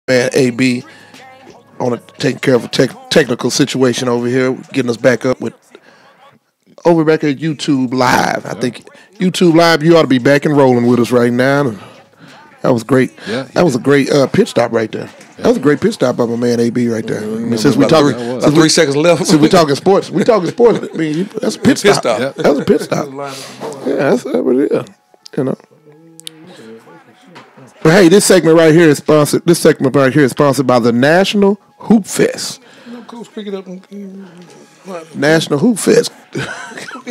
man AB on taking care of a technical situation over here, getting us back up with back at YouTube Live. I think YouTube Live, you ought to be back and rolling with us right now. That was great. Yeah, that was a great pit stop right there. That was a great pit stop by my man AB right there. I mean, since we talking, 3 seconds left. Since we talking sports, I mean, that's a pit stop. That was a pit stop. Yeah, that's what it is. You know. But hey, this segment right here is sponsored. This segment right here is sponsored by the National Hoop Fest. Coach, pick it up. National Hoop Fest.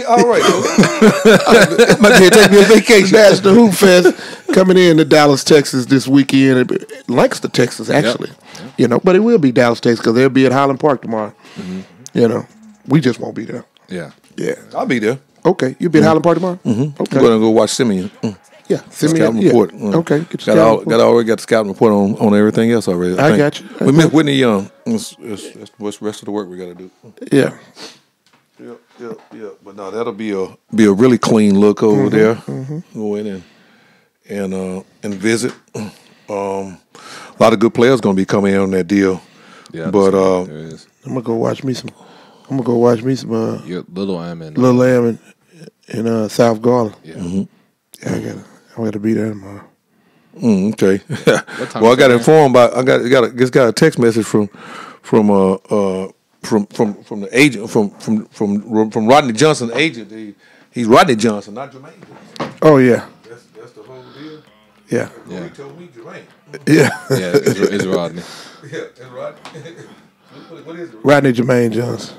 All right. I'm about to take me a vacation. National Hoop Fest coming in to Dallas, Texas this weekend. Lancaster, Texas, actually. Yep. You know, but it will be Dallas, Texas because they'll be at Highland Park tomorrow. Mm-hmm. You know, we just won't be there. Yeah. Yeah. I'll be there. Okay. You'll be at Highland Park tomorrow? Mm-hmm. Okay. I'm going to go watch Simeon. Yeah, scouting report. Okay, got the scouting report on everything else already. I got you. We met Whitney Young. What's the rest of the work we got to do? Yeah. Yeah. But no, that'll be a really clean look over there. Mm-hmm. Go in and visit. A lot of good players going to be coming in on that deal. Yeah, but I'm gonna go watch me some. Little Am in South Garland. Yeah. Mm-hmm. Yeah, I got to be there tomorrow. Okay. Well, I got informed by just got a text message from the agent from Rodney Johnson's agent. He's Rodney Johnson, not Jermaine. Oh yeah. That's the whole deal. Yeah. He told me Jermaine. Yeah. Yeah, it's Rodney. Yeah, it's Rodney. What is it? Rodney Jermaine Johnson.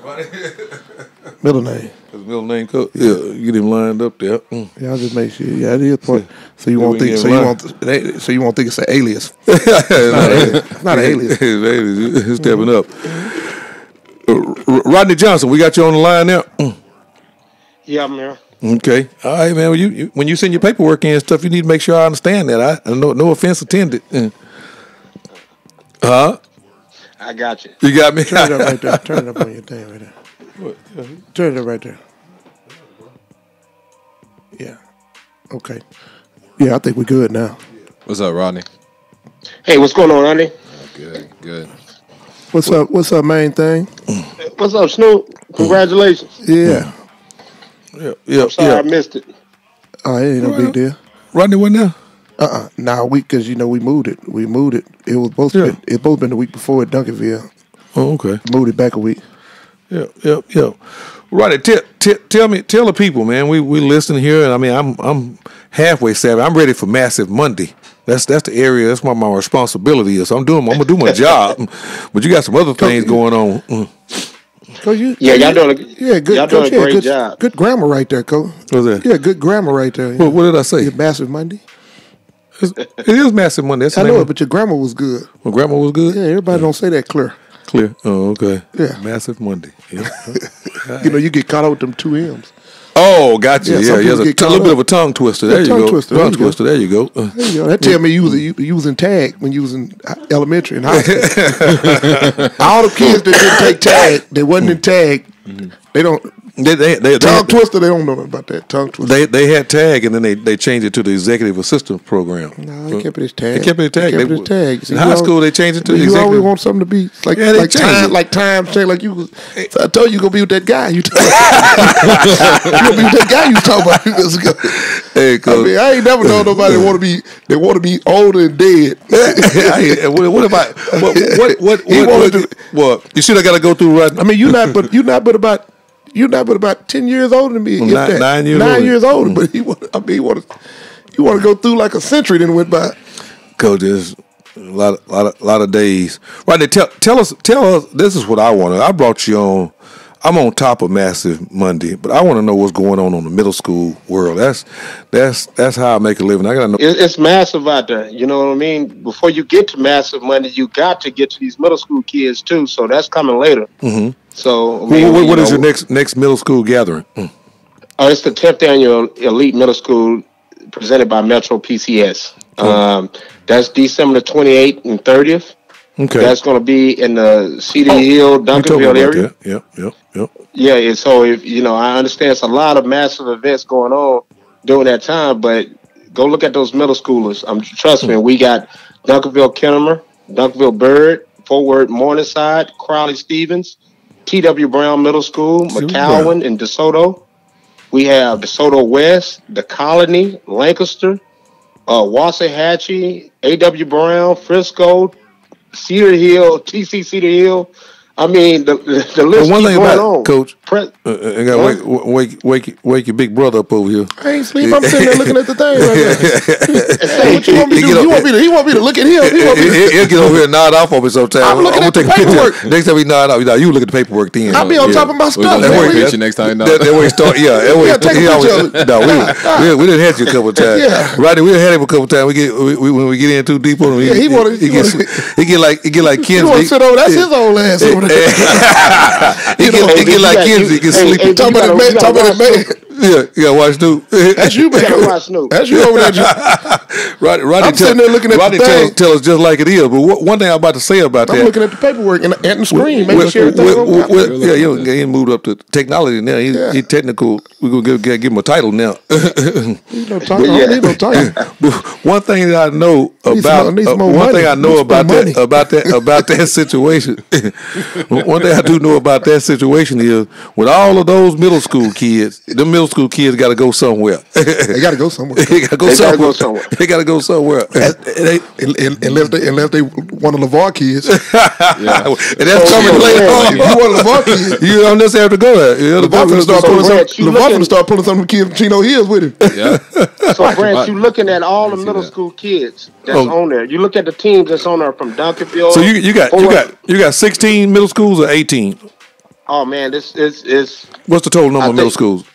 Middle name. His middle name, Coach. Yeah, get him lined up there. Yeah, I'll just make sure. Yeah, it is part. So you won't think. So you won't think it's an alias. It's not an alias. He's stepping up. Rodney Johnson, we got you on the line now. Yeah, I'm here. Okay, all right, man. When you send your paperwork in and stuff, you need to make sure I understand that. No offense intended. I got you. You got me. Turn it up right there. Turn it up on your thing right there. Turn it up right there. Yeah. Okay. Yeah, I think we're good now. What's up, Rodney? Hey, what's going on, Rodney? Good. What's up, main thing? What's up, Snoop? Congratulations. Yeah. Yeah. I'm sorry I missed it. Oh, it ain't no big deal. Rodney wasn't there? Nah, because we moved it. It was supposed to be, it's both been the week before at Duncanville. Oh, okay. Moved it back a week. Yeah. Rodney, tell the people, man. We listening here, and I mean, I'm halfway savvy. I'm ready for Massive Monday. That's the area. That's what my responsibility is. I'm gonna do my job, but you got some other things going on. Y'all doing a great job. Good grammar right there, Coach. What's that? Yeah, good grammar right there. What did I say? It's Massive Monday. It is Massive Monday. I know it, but your grammar was good. My grammar was good? Yeah, everybody don't say that clear. Clear. Oh, okay. Yeah. Massive Monday. Yeah. You get caught out with them 2 M's. Oh, gotcha. Yeah, a little bit of a tongue twister. There you go. Tongue twister. There you go. That tell me you was in tag when you was in elementary and high school. All the kids that didn't take tag, they wasn't in tag. They don't. Tongue twister. They don't know nothing about that tongue twister. They had tag, and then they changed it to the executive assistant program. No, they kept it as tag. They kept it as tag. See, in high school, they changed it to the you executive. always want something to be like time change. Like you was. So I told you gonna be with that guy. You gonna be with that guy you talking about. Hey, Coach. I mean, I ain't never known nobody that want to be older and dead. What about what? You should have got to go through. I mean, you're not but about 10 years older than me. 9 years older. But you want to go through like a century then went by. Coach, there's a lot of days. Rodney, tell us. This is what I want. I brought you on. I'm on top of Massive Monday, but I want to know what's going on the middle school world. That's how I make a living. I gotta know. It's massive out there. You know what I mean? Before you get to Massive Monday, you got to get to these middle school kids too. So that's coming later. Mm-hmm. So what is your next middle school gathering? Oh, it's the 10th annual Elite Middle School presented by Metro PCS. That's December the 28th and 30th. Okay. That's going to be in the Cedar Hill, Duncanville area. Yep. Yeah, and so I understand it's a lot of massive events going on during that time, but go look at those middle schoolers. Trust me, we got Duncanville Kennemer, Duncanville Bird, Forward Morningside, Crowley Stevens, T.W. Brown Middle School, McCowan and DeSoto. We have DeSoto West, The Colony, Lancaster, Waxahachie, A.W. Brown, Frisco, Cedar Hill, TC Cedar Hill. I mean, the list one keep thing going about on. it, Coach, I got to wake your big brother up over here. I ain't sleep. I'm sitting there looking at the thing right now. Hey, what you want me to do? He want me to look at him. He'll get over here and nod off on me sometimes. I'm looking at the paperwork. Next time he nod off, you look at the paperwork then. I'll be on top of my stuff. That's where he hit you next time. That way he start. Yeah, that way take a picture of it. No, we didn't hit you a couple of times. Yeah. Rodney, we done had him a couple of times. When we get in too deep on him, he get like Kenzie. He want to sit over. That's his old ass over there. He get like Kenzie. He can sleep. Talk about that man. Yeah, watch Snoop. That's you, man. That's you over there. Rodney, I'm sitting there looking at Rodney the thing. tell us just like it is. But one thing I'm about to say about that. I'm looking at the paperwork and the screen, making sure everything's he moved up to technology now. He technical. We're gonna give him a title now. Need no title. I don't need no title. One thing that I know about that situation. One thing I do know about that situation is with all of those middle school kids, the middle school kids got to go somewhere. They got to go somewhere. They got to go somewhere. They got to go somewhere. Unless they one of LeVar kids. And that's coming later on. You one of LeVar kids. You don't necessarily have to go there. LeVar finna start pulling some of the kids from Chino Hills with him. Yeah. So, Brent, you looking at all the middle school kids that's on there. You look at the teams that's on there from Duncanville. So you got 16 middle schools or 18? Oh man, this is. What's the total number of middle schools?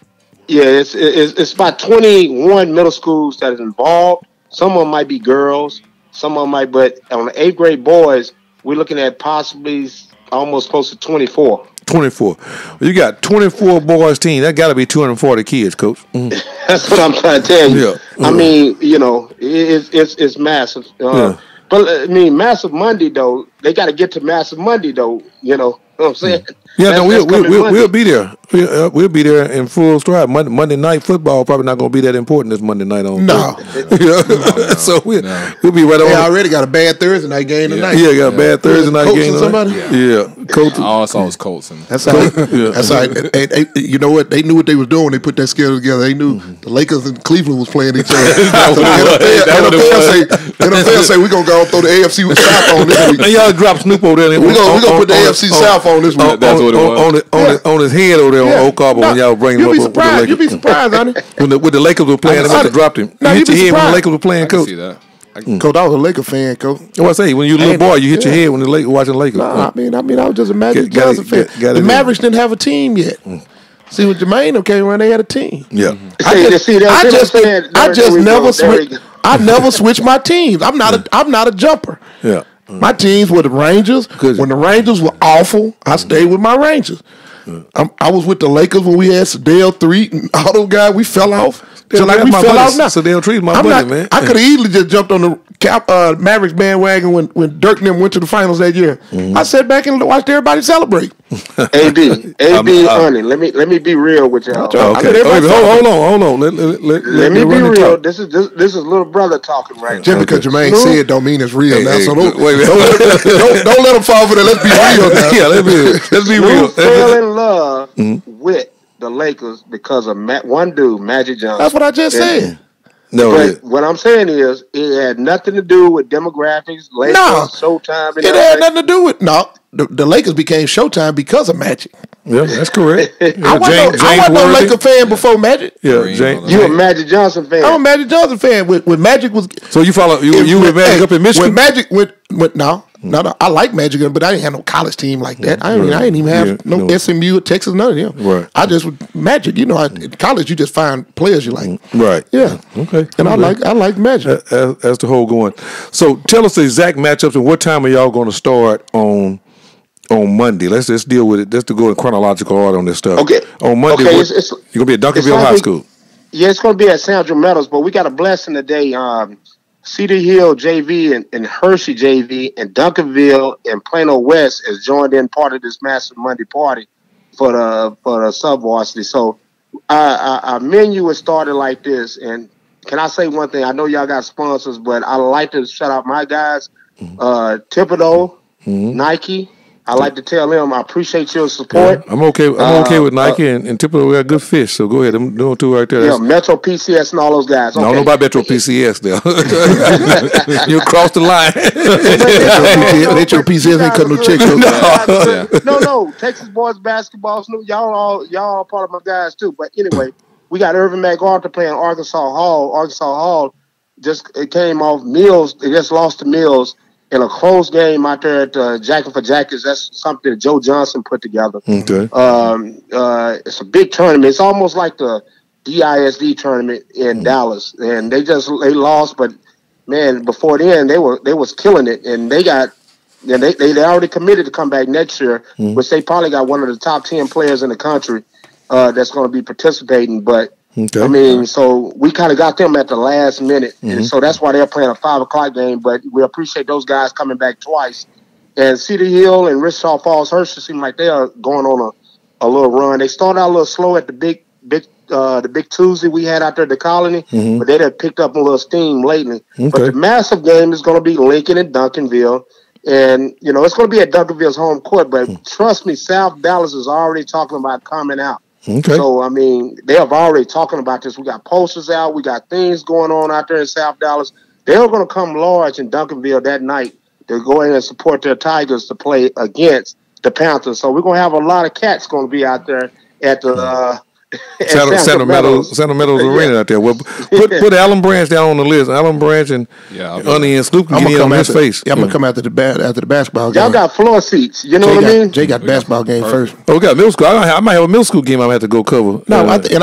Yeah, it's about 21 middle schools that is involved. Some of them might be girls, some of them might, but on the 8th grade boys, we're looking at possibly almost close to 24. 24. You got 24 boys team. That got to be 240 kids, Coach. That's what I'm trying to tell you. I mean, it's massive. But I mean, Massive Monday though. They got to get to Massive Monday though. You know what I'm saying? Yeah, we'll be there. We'll be there in full stride. Monday night football probably not going to be that important this Monday night on. No. So we'll be right on. They already got a bad Thursday night game tonight. Yeah, got a bad Thursday night game tonight. Somebody? Yeah, Colts. All I saw was Colts. That's all right. That's all right. You know what? They knew what they was doing when they put that schedule together. They knew the Lakers and Cleveland was playing each other. So NFL say we're going to go throw the AFC South on this week. And y'all drop Snoop over there. We're going to put the AFC South on this week. That's what it was. On his head over there on Oak Harbor when y'all bring him up. You'd be surprised, honey. When the Lakers were playing, they must have dropped him. You hit your head when the Lakers were playing, Coach. See that. Coach, I was a Laker fan, Coach. What I say, when you a little boy, you hit your head when the Lakers watching Lakers. No, I mean, I was just a Magic Johnson fan. The Mavericks didn't have a team yet. See, when Jermaine came around, they had a team. Yeah. I never switched my teams. I'm not a jumper. Yeah. My teams were the Rangers. When the Rangers were awful, I stayed with my Rangers. I was with the Lakers when we had Sedale Threet and all those guys. We fell off. Just like we fell off now. Sedale Threet my buddy, man. I could have easily just jumped on the Mavericks bandwagon when Dirk and them went to the finals that year. I sat back and watched everybody celebrate. AD, honey, let me be real with y'all. Okay. Hold on. Let me be real. This is little brother talking right now. Just because Jermaine said don't mean it's real now. So don't let him fall for that. Let's be real now. Yeah, let's be real. Fell in love with the Lakers because of one dude, Magic Johnson. That's what I just said. But what I'm saying is, it had nothing to do with demographics, Lakers, Showtime. It had nothing to do with the Lakers became Showtime because of Magic. Yeah, that's correct. I wasn't no Laker fan before Magic. Yeah, you a Magic Johnson fan. I'm a Magic Johnson fan. When Magic was so you follow you were Magic up in Michigan. When Magic went no. I like Magic, but I didn't have no college team like that. I didn't even have no SMU or Texas, none of them. Right. I just Magic. You know, in college you just find players you like. Right. Yeah. Okay. And I like Magic. That's the whole going. So tell us the exact matchups and what time are y'all going to start on Monday? Let's just deal with it. Let's go in chronological order on this stuff. Okay. On Monday, you're gonna be at Duncanville High School. Yeah, it's gonna be at Sandra Meadows, but we got a blessing today. Cedar Hill JV and Hershey JV and Duncanville and Plano West has joined in part of this massive Monday party for the sub varsity. So our menu is started like this. And can I say one thing? I know y'all got sponsors, but I like to shout out my guys. Thibodeau, Nike. I like to tell them I appreciate your support. I'm okay. I'm okay with Nike and Thibodeau. We got good fish. So go ahead. I'm doing two right there. Yeah, Metro PCS and all those guys. I don't know about Metro PCS there. You crossed the line. Metro PCS ain't cutting no checks. No. Texas boys basketball. Y'all part of my guys too. But anyway, we got Irvin MacArthur playing Arkansas Hall. Arkansas Hall it came off Mills. They just lost to Mills in a close game out there at Jacket for Jackets. That's something that Joe Johnson put together. Okay. It's a big tournament. It's almost like the DISD tournament in Dallas, and they lost, but man, before then they was killing it, and they already committed to come back next year, which they probably got one of the top 10 players in the country that's going to be participating. But I mean, so we kind of got them at the last minute, and so that's why they're playing a 5:00 game. But we appreciate those guys coming back twice. And Cedar Hill and Wichita Falls Hershey seem like they are going on a little run. They started out a little slow at the big Tuesday we had out there at the Colony, but they have picked up a little steam lately. But the massive game is going to be Lincoln and Duncanville. And, it's going to be at Duncanville's home court. But trust me, South Dallas is already talking about coming out. Okay. So, I mean, they have already talking about this. We got posters out. We got things going on out there in South Dallas. They're going to come large in Duncanville that night to go in and support their Tigers to play against the Panthers. So we're going to have a lot of cats going to be out there at the Santa Meadows Arena out there. Well, put Alan Branch down on the list. Alan Branch and Honey and Snoop can get in on his face. I'm gonna come after the basketball game. Y'all got floor seats. You know what I mean? Jay got the basketball game first. Oh, we got middle school. I might have a middle school game. I might have to go cover. No, I think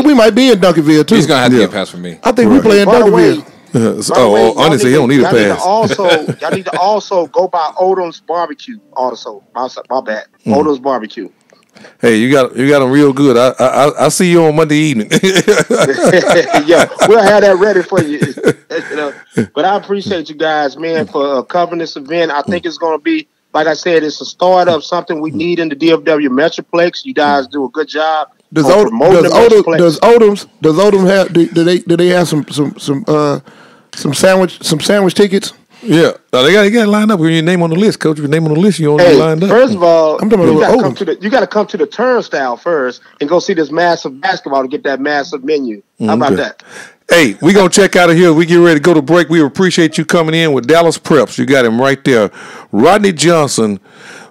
we might be in Duncanville too. He's gonna have to get a pass from me. I think we play in Duncanville. Honestly, he don't need a pass. Y'all need to also go by Odom's Barbecue. Also, my bad. Odom's Barbecue. Hey, you got them real good. I see you on Monday evening. Yeah, we'll have that ready for you. But I appreciate you guys, man, for covering this event. I think it's going to be, like I said, it's a start of something we need in the DFW Metroplex. You guys do a good job. Does Odom have? Do they have some sandwich tickets? Yeah, they got to line up. When your name on the list, coach, your name on the list, you only lined up. First of all, you got to come to the turnstile first and go see this massive basketball to get that massive menu. How about that? Hey, we gonna check out of here. We get ready to go to break. We appreciate you coming in with Dallas Preps. You got him right there, Rodney Johnson,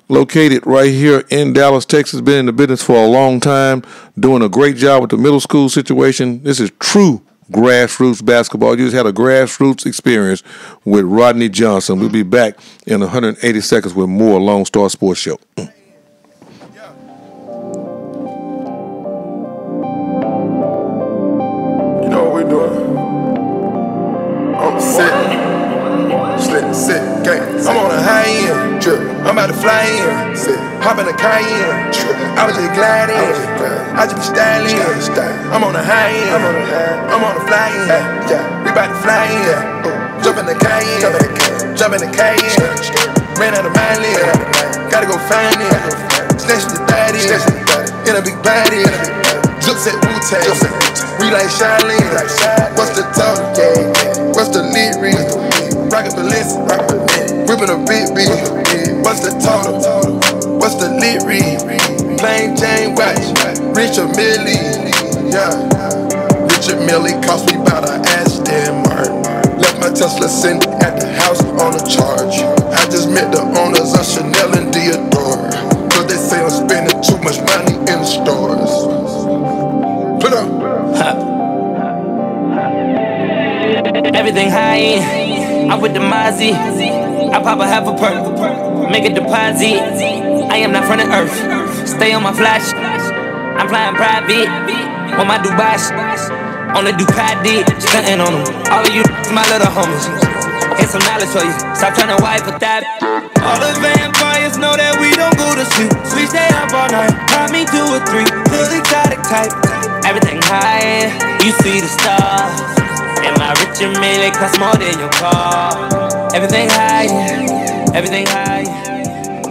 located right here in Dallas, Texas. Been in the business for a long time, doing a great job with the middle school situation. This is true grassroots basketball. You just had a grassroots experience with Rodney Johnson. We'll be back in 180 seconds with more Lone Star Sports Show. You know what we're doing? On the sit, gang. I'm on a high end, trip. I'm about to fly in, sit. Hop in a Cayenne, trip. I was just gliding, I just be styling. I'm on a high end, I'm on a fly in. We about to fly in, jump in the Cayenne, jump in the Cayenne. Ran out of my lane, gotta go find it. Snatch the daddy, in a big body. Jukes at Wu-Tang, we like Charlene. What's the total? What's the lead read? Rockin' Balenciaga, whippin' a big beat. What's the total? What's the lead read? Plain Jane watch, Richard Millie. Yeah, Richard Millie cost me about an Aston Martin. Left my Tesla sitting at the house on a charge. I just met the owners of Chanel and Dior. Cause they say I'm spending too much money in the stores. Put up. Everything high. I'm with the Mozzie. I pop a half a perk, make a deposit. I am not from the earth. Stay on my flash. I'm flying private on my Dubai. On the Ducati, stunting on them. All of you, my little homies. Here's some knowledge for you. Stop trying to wipe with that. All the vampires know that we don't go to sleep. We stay up all night. Call me 2 or 3. Feel exotic type. Everything high. You see the stars. And my Richard Mille cost more than your car. Everything high, everything high.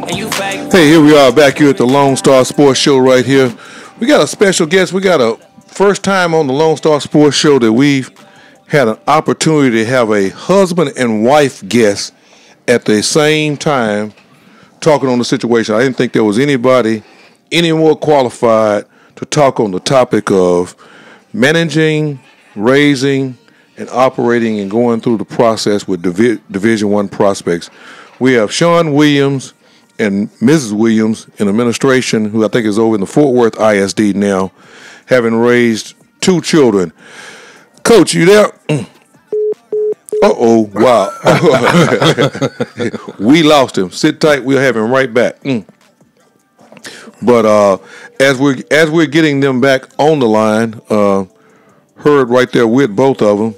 And you fake. Hey, here we are back here at the Lone Star Sports Show right here. We got a special guest. We got a first time on the Lone Star Sports Show that we've had an opportunity to have a husband and wife guest at the same time talking on the situation. I didn't think there was anybody any more qualified to talk on the topic of managing, raising, and operating and going through the process with Division I prospects. We have Sean Williams and Mrs. Williams in administration, who I think is over in the Fort Worth ISD now, having raised 2 children. Coach, you there? Uh-oh, wow. We lost him. Sit tight, we'll have him right back. But as we're getting them back on the line, heard right there with both of them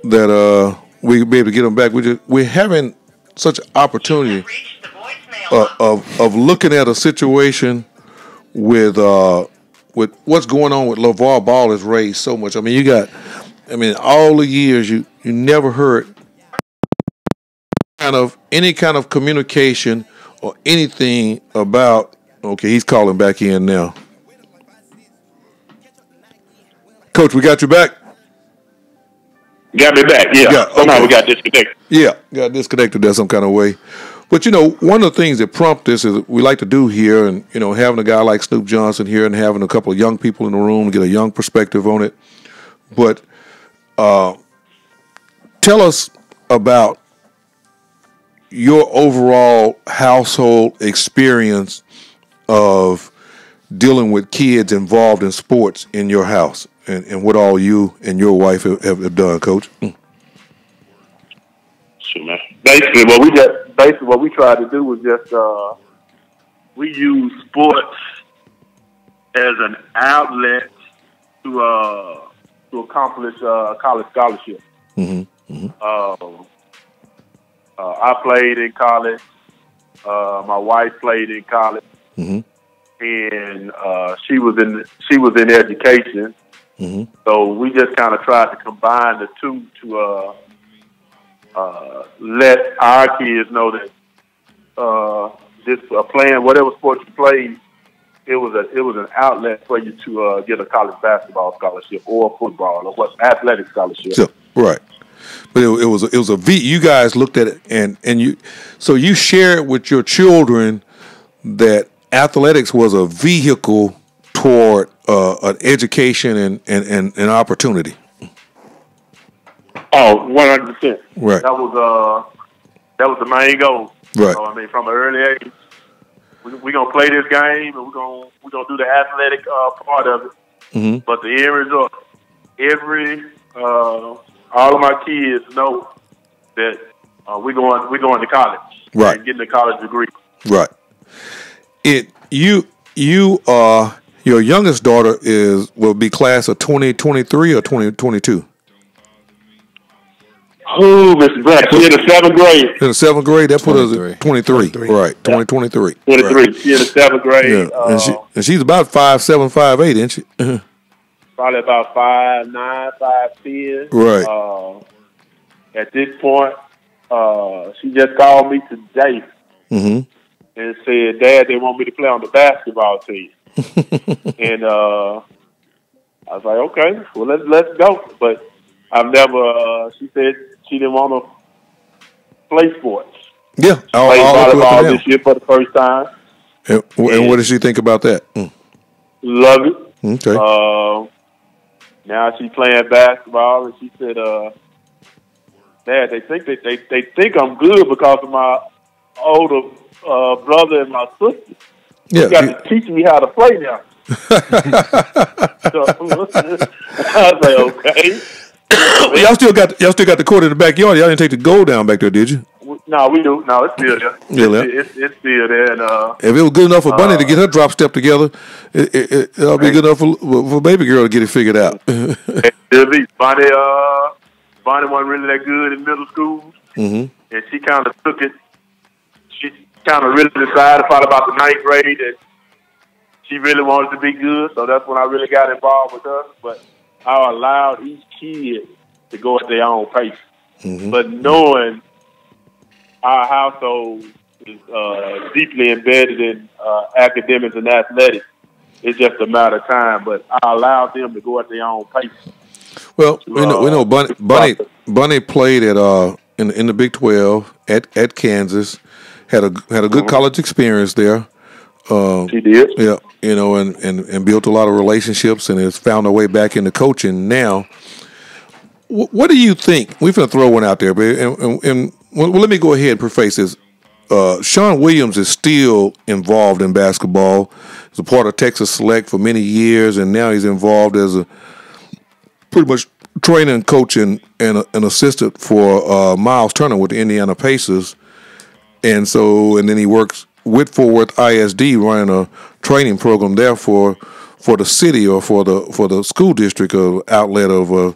that we'll be able to get them back. We're having such an opportunity of looking at a situation with what's going on with LeVar Ball has raised so much. I mean, all the years you never heard any kind of communication or anything about. Okay, he's calling back in now. Coach, we got you back. Got me back, yeah. Somehow okay. we got disconnected. Yeah, got disconnected there some kind of way. But, one of the things that prompted this is we like to do here, and, having a guy like Snoop Johnson here and having a couple of young people in the room get a young perspective on it. But tell us about your overall household experience of dealing with kids involved in sports in your house and what all you and your wife have done, Coach. Sure, man. Basically, what we tried to do was just we use sports as an outlet to accomplish college scholarship. Mm-hmm. Mm-hmm. I played in college. My wife played in college, mm-hmm. and she was in education. Mm-hmm. So we just kind of tried to combine the two to let our kids know that just playing whatever sport you played, it was an outlet for you to get a college basketball scholarship or football or what athletic scholarship. So, right. But it was a V. You guys looked at it and you shared with your children that athletics was a vehicle toward an education and opportunity. Oh, 100%. Right. That was the main goal. Right. So, from an early age, we're gonna play this game and we're gonna do the athletic part of it. Mm-hmm. But the end result, all of my kids know that we're going to college. Right. And getting a college degree. Right. Your youngest daughter will be class of 2023 or 2022? Oh, Mr. Black, she's in the 7th grade. In the 7th grade, that put us at 23. Right, 2023. 23. Right. She's in the 7th grade. Yeah. And she's about 5'7", 5'8", isn't she? Probably about 5'9", 5'10". Right. At this point, she just called me today mm-hmm. and said, "Dad, they want me to play on the basketball team." And I was like, "Okay, well let's go." But I've never. She said she didn't want to play sports. Yeah, played volleyball this year for the first time. And what does she think about that? Love it. Okay. Now she's playing basketball, and she said, "Dad, they think I'm good because of my older brother and my sister. Yeah, you got to teach me how to play now." So, I was like, "Okay." Y'all still got the court in the backyard. Y'all didn't take the goal down back there, did you? No, we do. No, it's still there. It's still there. And, if it was good enough for Bunny to get her drop step together, it'll be good enough for baby girl to get it figured out. It'll be. Bunny wasn't really that good in middle school, mm-hmm. and she kind of took it. She kind of really decided probably about the 9th grade that she really wanted to be good. So that's when I really got involved with her. But I allowed each kid to go at their own pace. Mm-hmm. But knowing our household is deeply embedded in academics and athletics, it's just a matter of time. But I allowed them to go at their own pace. Well, we know Bunny played at in the Big 12 at Kansas, had a good college experience there. He did. Yeah, and built a lot of relationships and has found a way back into coaching now. What do you think? We're going to throw one out there, but let me go ahead and preface this. Sean Williams is still involved in basketball. He's a part of Texas Select for many years, and now he's involved as a pretty much trainer and coach and an assistant for Miles Turner with the Indiana Pacers. And then he works with Fort Worth ISD, running a training program there for the city or for the school district or outlet of a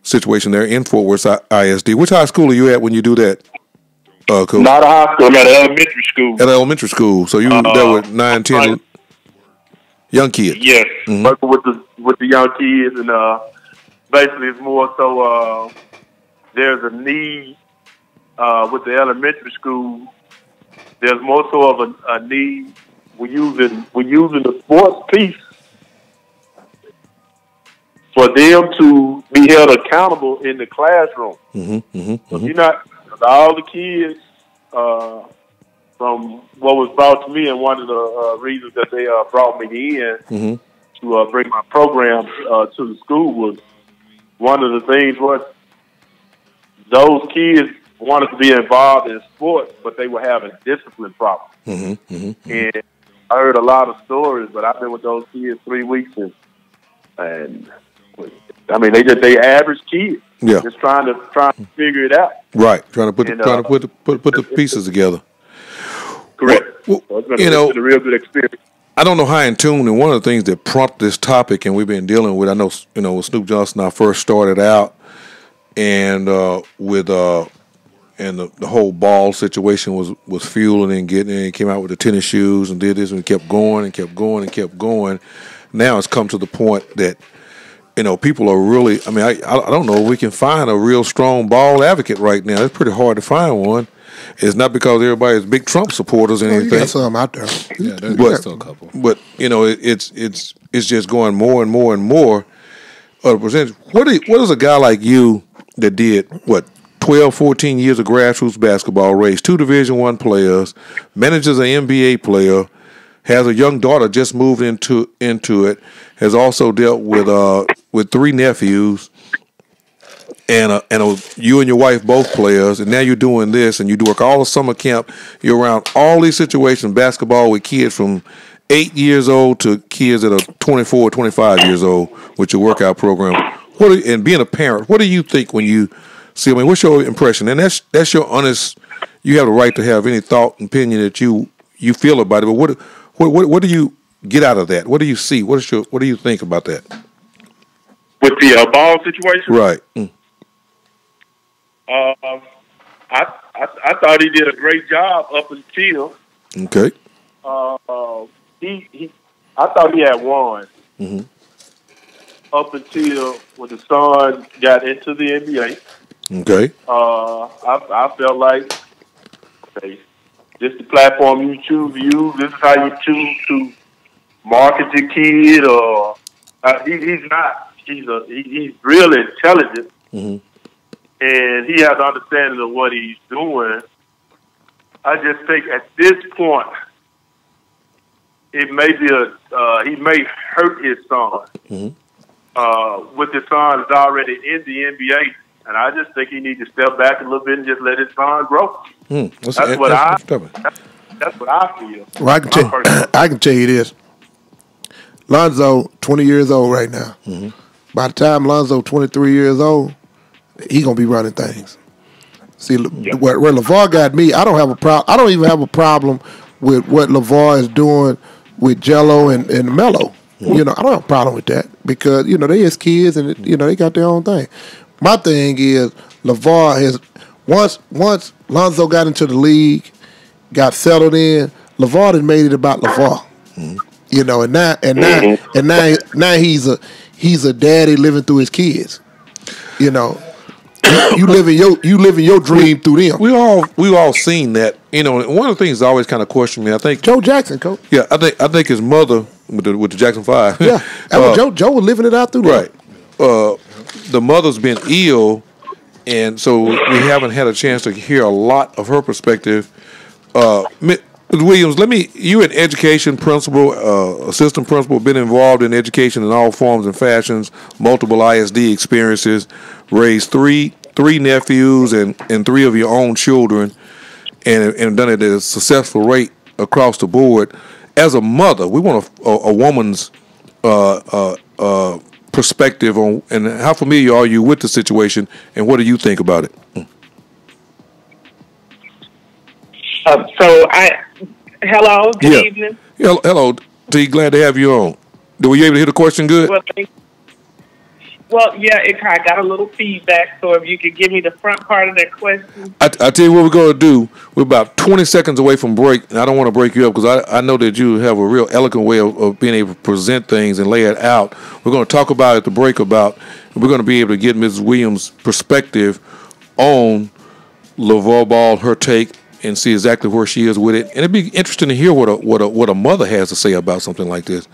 situation there in Fort Worth ISD. Which high school are you at when you do that, Coach? Not a high school. I'm at elementary school. At elementary school. So you there with 9, 10 young kids. Yes, working with the young kids, and basically it's more so there's a need with the elementary school. There's more so of a need. We're using the sports piece for them to be held accountable in the classroom. So you're not all the kids. From what was brought to me, and one of the reasons that they brought me in to bring my program to the school was one of the things was those kids wanted to be involved in sports, but they were having discipline problems. And I heard a lot of stories, but I've been with those kids 3 weeks, and I mean they average kids, just trying to figure it out. Right, trying to put the pieces together. Correct. Well, so it's been a real good experience. I don't know how in tune, and one of the things that prompted this topic, and we've been dealing with, I know, when Snoop Johnson and I first started out, and with and the whole ball situation was fueling and getting in, came out with the tennis shoes and did this and kept going and kept going and kept going. Now it's come to the point that people are really. I mean, I don't know if we can find a real strong ball advocate right now. It's pretty hard to find one. It's not because everybody's big Trump supporters or anything. You got some out there. Yeah, there's still a couple. But it's just going more and more and more of a percentage. What is a guy like you that did 12, 14 years of grassroots basketball, raised 2 Division I players, manages an NBA player, has a young daughter just moved into it, has also dealt with 3 nephews. And you and your wife both players, and now you're doing this, and you work all the summer camp. You're around all these situations, basketball with kids from 8 years old to kids that are 24, 25 years old with your workout program. And being a parent, what do you think when you see? I mean, what's your impression? And that's your honest. You have the right to have any thought and opinion that you feel about it. But what do you get out of that? What do you see? What do you think about that? With the ball situation, right? I thought he did a great job up until okay. I thought he had won up until when the son got into the NBA. Okay. I felt like this is the platform you choose to use. This is how you choose to market your kid. Or he's not. He's really intelligent. And he has understanding of what he's doing. I just think at this point, it may be he may hurt his son. With his son is already in the NBA, and I just think he needs to step back a little bit and just let his son grow. That's what I feel. Well, I can tell you this. Lonzo, 20 years old right now. By the time Lonzo 23 years old, he gonna be running things. See, where LeVar got me, I don't have a problem. I don't even have a problem with what LeVar is doing with Jello and Melo. I don't have a problem with that because they his kids and they got their own thing. My thing is LeVar has once Lonzo got into the league, got settled in. LeVar has made it about LeVar. And now he's a daddy living through his kids. You living your dream through them. We all seen that. One of the things that always kind of questioned me. I think Joe Jackson, coach. Yeah, I think his mother with the Jackson 5. Yeah, Joe was living it out through them. Right. the mother's been ill, and so we haven't had a chance to hear a lot of her perspective. Ms. Williams, you an education principal, assistant principal, been involved in education in all forms and fashions, multiple ISD experiences, raised three nephews and 3 of your own children, and done it at a successful rate across the board. As a mother, we want a woman's perspective on, and how familiar are you with the situation, and what do you think about it? Hello, good evening. Hello, T. Glad to have you on. Were you able to hear the question good? Well, yeah, I got a little feedback, so if you could give me the front part of that question. I tell you what we're going to do. We're about 20 seconds away from break, and I don't want to break you up because I know that you have a real eloquent way of being able to present things and lay it out. We're going to talk about at the break we're going to be able to get Mrs. Williams' perspective on LeVar Ball, her take, and see exactly where she is with it. And it'd be interesting to hear what a mother has to say about something like this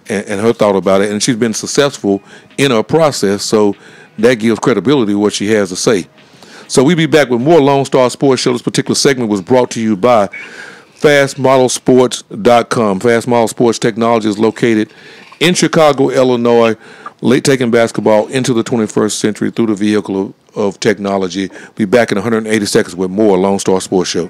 and her thought about it. And she's been successful in her process, so that gives credibility to what she has to say. So we'll be back with more Lone Star Sports Show. This particular segment was brought to you by FastModelSports.com. Fast Model Sports Technology is located in Chicago, Illinois, taking basketball into the 21st century through the vehicle of technology. Be back in 180 seconds with more Lone Star Sports Show.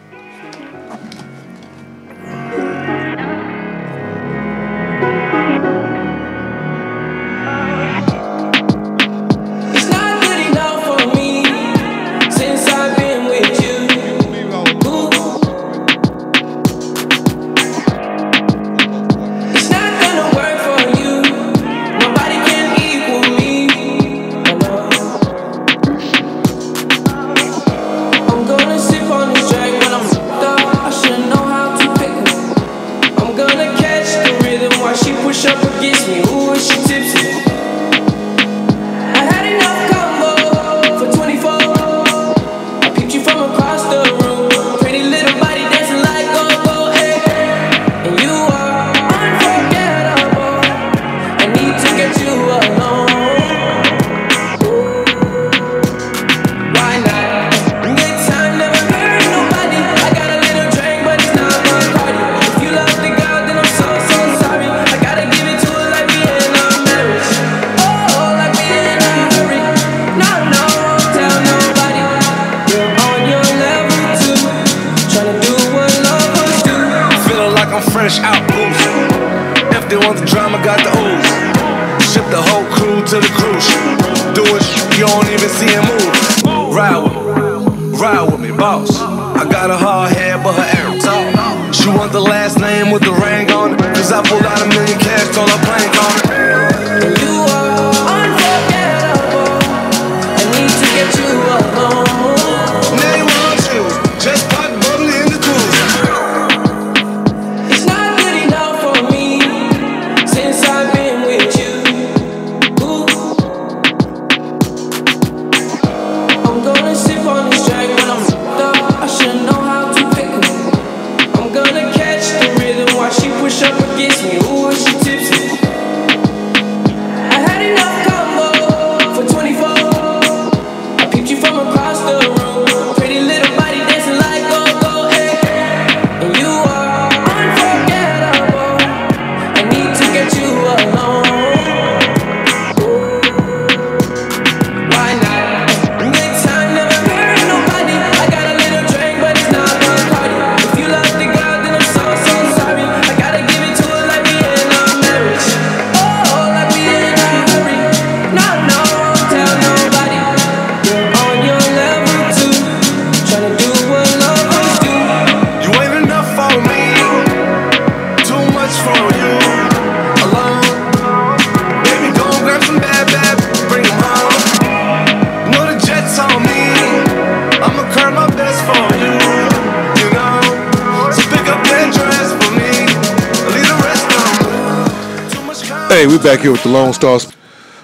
Hey, we're back here with the Lone Star's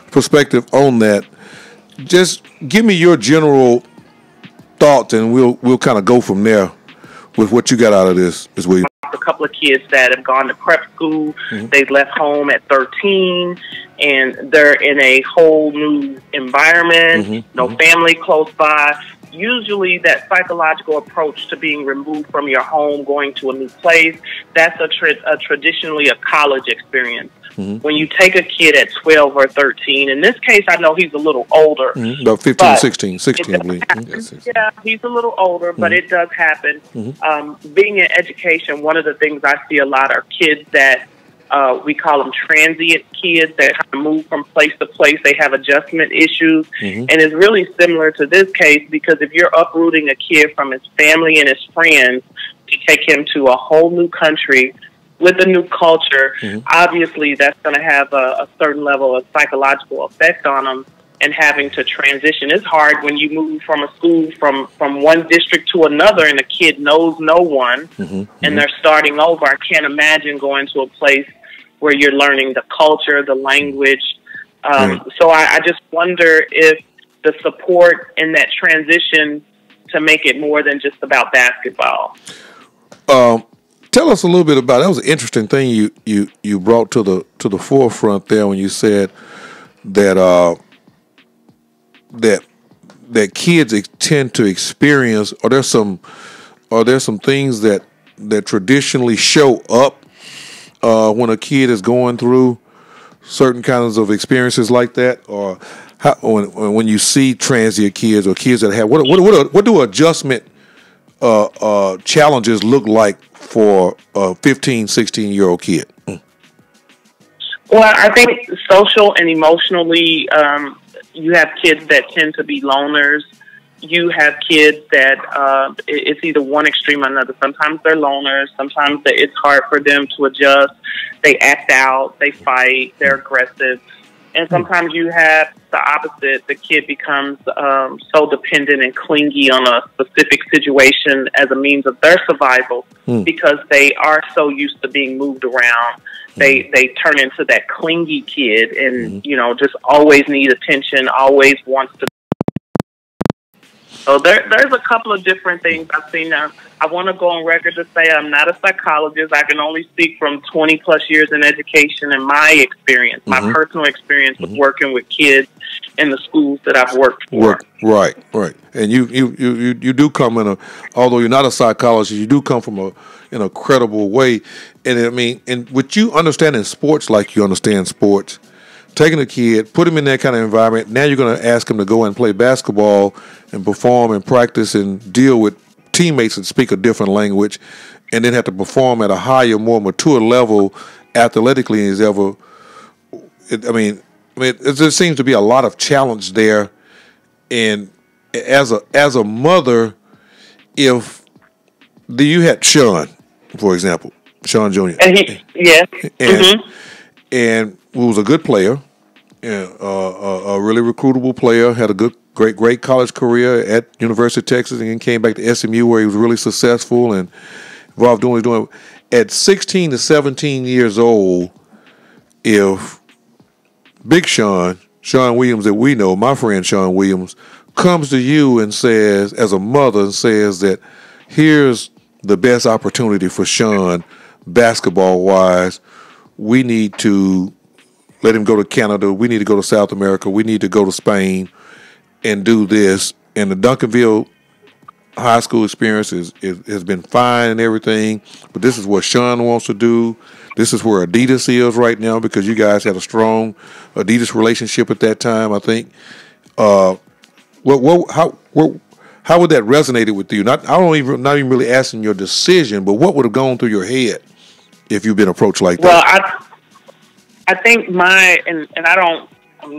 perspective on that. Just give me your general thoughts, and we'll kind of go from there. with what you got out of this, Ms. Williams? A couple of kids that have gone to prep school. They left home at 13, and they're in a whole new environment, no family close by. Usually that psychological approach to being removed from your home, going to a new place, that's traditionally a college experience. When you take a kid at 12 or 13, in this case, I know he's a little older. About 15, 16, I believe. Yeah, he's a little older, but it does happen. Being in education, one of the things I see a lot are kids that we call them transient kids that kind of move from place to place. They have adjustment issues. And it's really similar to this case, because if you're uprooting a kid from his family and his friends to take him to a whole new country with a new culture, obviously that's going to have a certain level of psychological effect on them, and having to transition. It's hard when you move from a school from one district to another and the kid knows no one and they're starting over. I can't imagine going to a place where you're learning the culture, the language. So I just wonder if the support in that transition to make it more than just about basketball. Tell us a little bit about, that was an interesting thing you brought to the forefront there when you said that that kids tend to experience, or there's some things that traditionally show up when a kid is going through certain kinds of experiences like that, or when you see transient kids or kids that have what do adjustment challenges look like for a 15, 16-year-old kid? Well, I think social and emotionally, you have kids that tend to be loners. You have kids that it's either one extreme or another. Sometimes they're loners. Sometimes it's hard for them to adjust. They act out. They fight. They're aggressive. And sometimes you have the opposite. The kid becomes so dependent and clingy on a specific situation as a means of their survival because they are so used to being moved around. They turn into that clingy kid and, just always need attention, always wants to. So there's a couple of different things I've seen. Now, I want to go on record to say I'm not a psychologist. I can only speak from 20-plus years in education and my experience, my personal experience with working with kids in the schools that I've worked for. Right. And you do come although you're not a psychologist, you do come from in a credible way. And I mean, and what you understand in sports, like you understand sports, taking a kid, put him in that kind of environment. Now you're going to ask him to go and play basketball and perform and practice and deal with teammates that speak a different language, and then have to perform at a higher, more mature level athletically as ever. There seems to be a lot of challenge there. And as a mother, if you had Sean, for example, Sean Jr. And who was a good player, and a really recruitable player, had a great college career at University of Texas, and then came back to SMU where he was really successful and involved doing what he was doing. At 16 to 17 years old, if Big Sean Williams that we know, my friend Sean Williams, comes to you and says, as a mother, and says that here's the best opportunity for Sean basketball-wise, we need to let him go to Canada, we need to go to South America, we need to go to Spain and do this. And the Duncanville high school experience has been fine and everything, but this is what Sean wants to do. This is where Adidas is right now, because you guys had a strong Adidas relationship at that time, I think. How would that resonate with you? Not even really asking your decision, but what would have gone through your head if you've been approached like that? Well, I think I'm a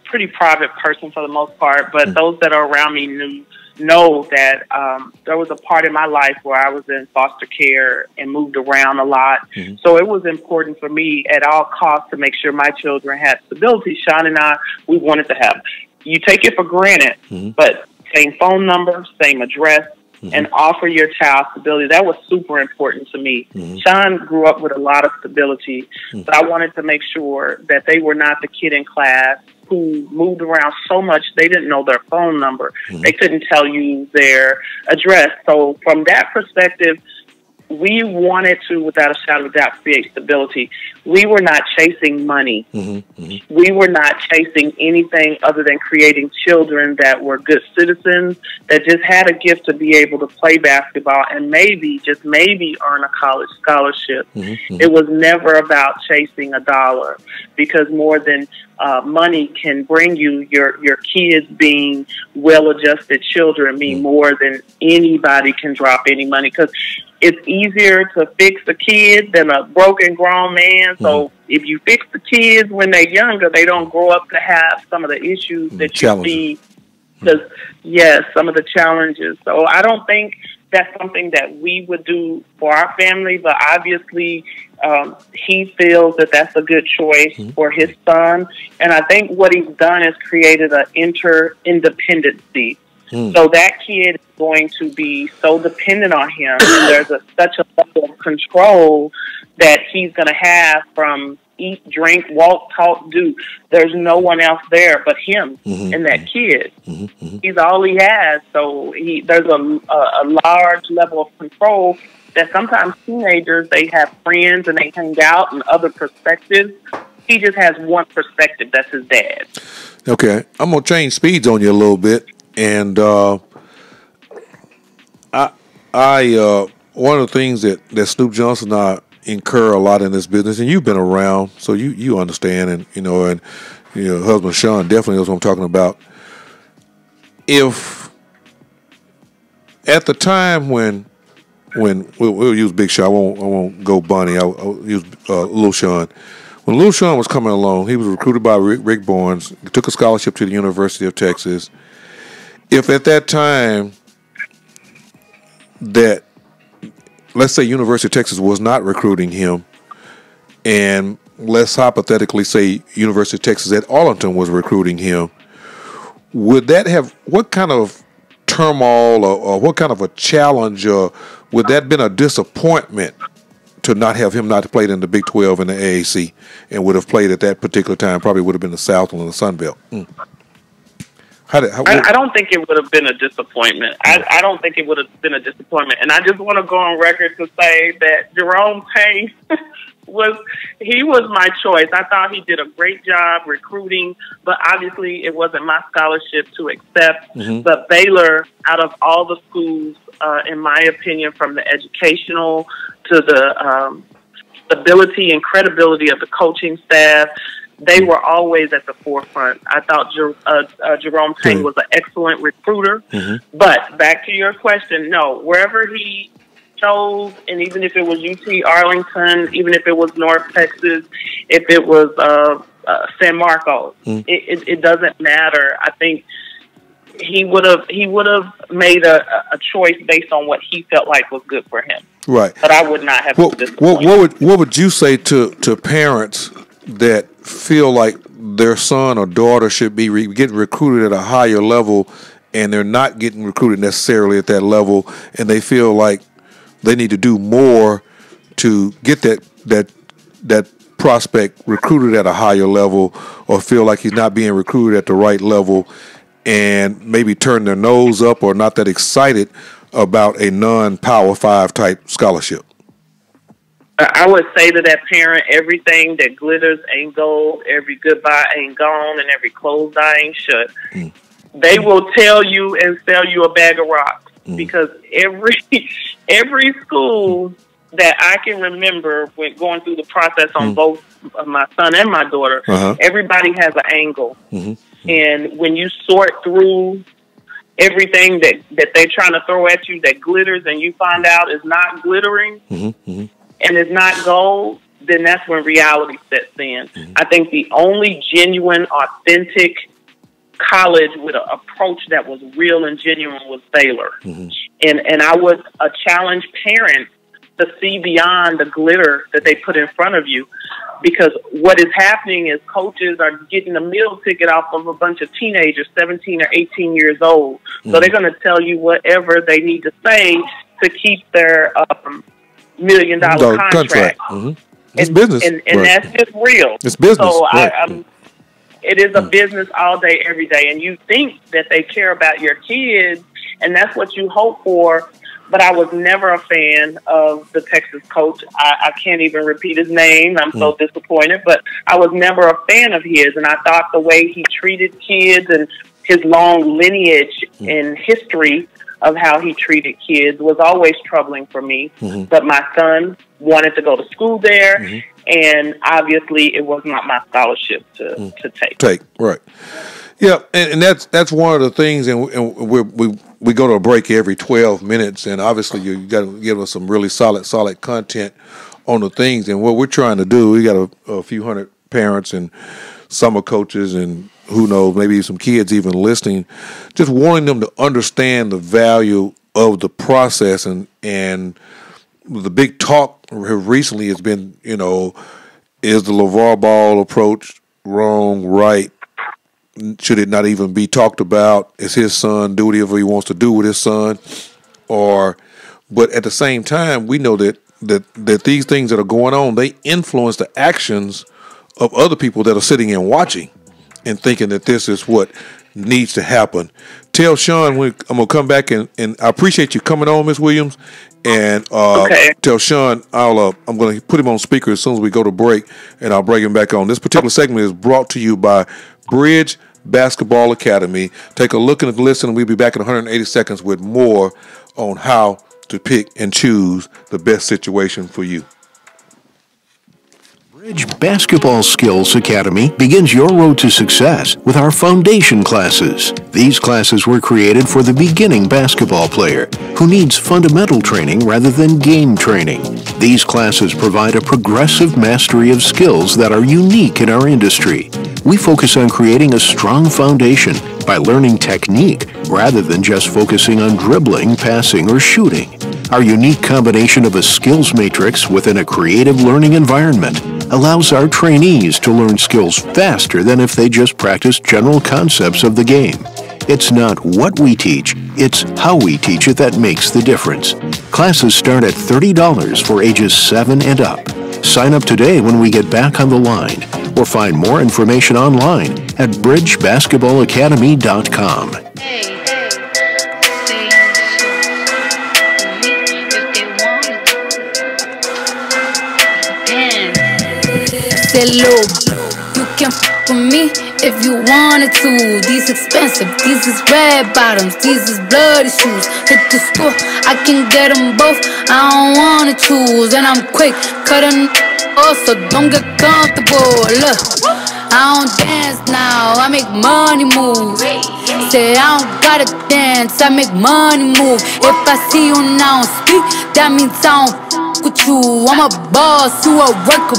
pretty private person for the most part, but those that are around me know that there was a part in my life where I was in foster care and moved around a lot. So it was important for me at all costs to make sure my children had stability. Sean and I, we wanted to have. You take it for granted, but same phone number, same address, and offer your child stability. That was super important to me. Sean grew up with a lot of stability, but I wanted to make sure that they were not the kid in class who moved around so much they didn't know their phone number. They couldn't tell you their address. So from that perspective, we wanted to, without a shadow of a doubt, create stability. We were not chasing money. We were not chasing anything other than creating children that were good citizens, that just had a gift to be able to play basketball and maybe, just maybe, earn a college scholarship. It was never about chasing a dollar, because more than money can bring you, your kids being well-adjusted children mean more than anybody can drop any money, because it's easier to fix a kid than a broken grown man. So if you fix the kids when they're younger, they don't grow up to have some of the issues that you see. Because, yes, some of the challenges. So I don't think that's something that we would do for our family, but obviously he feels that that's a good choice for his son. And I think what he's done is created an independency. So that kid is going to be so dependent on him, and there's such a level of control that he's going to have from eat, drink, walk, talk, do. There's no one else there but him and that kid. He's all he has. So there's a large level of control that sometimes teenagers, they have friends and they hang out and other perspectives. He just has one perspective. That's his dad. Okay. I'm going to change speeds on you a little bit. And I one of the things that Snoop Johnson and I incur a lot in this business, and you've been around, so you understand, and your husband Sean definitely knows what I'm talking about. If at the time when we'll use Big Sean, I won't go Bunny, I'll use Lil Sean. When Lil Sean was coming along, he was recruited by Rick Barnes, took a scholarship to the University of Texas. If at that time that, let's say University of Texas was not recruiting him, and let's hypothetically say University of Texas at Arlington was recruiting him, would that have, what kind of turmoil or what kind of a challenge, or would that have been a disappointment to not have him not played in the Big 12 and the AAC, and would have played at that particular time, probably would have been the Southland and the Sun Belt? I don't think it would have been a disappointment. I don't think it would have been a disappointment. And I just want to go on record to say that Jerome Payne was my choice. I thought he did a great job recruiting, but obviously it wasn't my scholarship to accept. But Baylor, out of all the schools, in my opinion, from the educational to the stability and credibility of the coaching staff, they were always at the forefront. I thought Jerome Payne was an excellent recruiter. But back to your question, no, wherever he chose, and even if it was UT Arlington, even if it was North Texas, if it was San Marcos, it doesn't matter. I think he would have made a choice based on what he felt like was good for him. Right. But I would not have. What would you say to parents that feel like their son or daughter should be getting recruited at a higher level, and they're not getting recruited necessarily at that level, and they feel like they need to do more to get that prospect recruited at a higher level, or feel like he's not being recruited at the right level, and maybe turn their nose up or not that excited about a non-Power 5 type scholarship? I would say to that parent, everything that glitters ain't gold, every goodbye ain't gone, and every closed eye ain't shut. They will tell you and sell you a bag of rocks, because every school that I can remember when going through the process on both my son and my daughter, everybody has an angle. And when you sort through everything that they're trying to throw at you that glitters, and you find out is not glittering, and it's not gold, then that's when reality sets in. I think the only genuine, authentic college with an approach that was real and genuine was Baylor. And I would challenge parents to see beyond the glitter that they put in front of you, because what is happening is coaches are getting a meal ticket off of a bunch of teenagers, 17 or 18 years old. So they're going to tell you whatever they need to say to keep their $1 million contract. It's business. And that's just real. It's business. So right. it is a business all day, every day. And you think that they care about your kids, and that's what you hope for. But I was never a fan of the Texas coach. I can't even repeat his name. I'm so disappointed. But I was never a fan of his, and I thought the way he treated kids and his long lineage and history of how he treated kids was always troubling for me. But my son wanted to go to school there, and obviously it was not my scholarship to take. Right. Yeah, and that's one of the things, and we go to a break every 12 minutes, and obviously you got to give us some really solid content on the things. And what we're trying to do, we got a few hundred parents and summer coaches and who knows, maybe some kids even listening, just wanting them to understand the value of the process. And the big talk recently has been, is the LeVar Ball approach wrong, right? Should it not even be talked about? Is his son, do whatever he wants to do with his son? But at the same time, we know that these things that are going on, they influence the actions of other people that are sitting and watching and thinking that this is what needs to happen. Tell Sean, I'm going to come back and I appreciate you coming on, Ms. Williams. And tell Sean, I'm going to put him on speaker as soon as we go to break, and I'll bring him back on. This particular segment is brought to you by Bridge Basketball Academy. Take a look and listen, and we'll be back in 180 seconds with more on how to pick and choose the best situation for you. Bridge Basketball Skills Academy begins your road to success with our foundation classes. These classes were created for the beginning basketball player who needs fundamental training rather than game training. These classes provide a progressive mastery of skills that are unique in our industry. We focus on creating a strong foundation by learning technique rather than just focusing on dribbling, passing, or shooting. Our unique combination of a skills matrix within a creative learning environment allows our trainees to learn skills faster than if they just practiced general concepts of the game. It's not what we teach, it's how we teach it that makes the difference. Classes start at $30 for ages 7 and up. Sign up today when we get back on the line, or find more information online at bridgebasketballacademy.com. Hello, you can f with me if you wanted to. These expensive, these is red bottoms, these is bloody shoes. Hit the store, I can get them both, I don't wanna choose. And I'm quick, cutting off, so don't get comfortable. Look, I don't dance now, I make money move. Say I don't gotta dance, I make money move. If I see you now speak, that means I don't with you. I'm a boss, you a worker.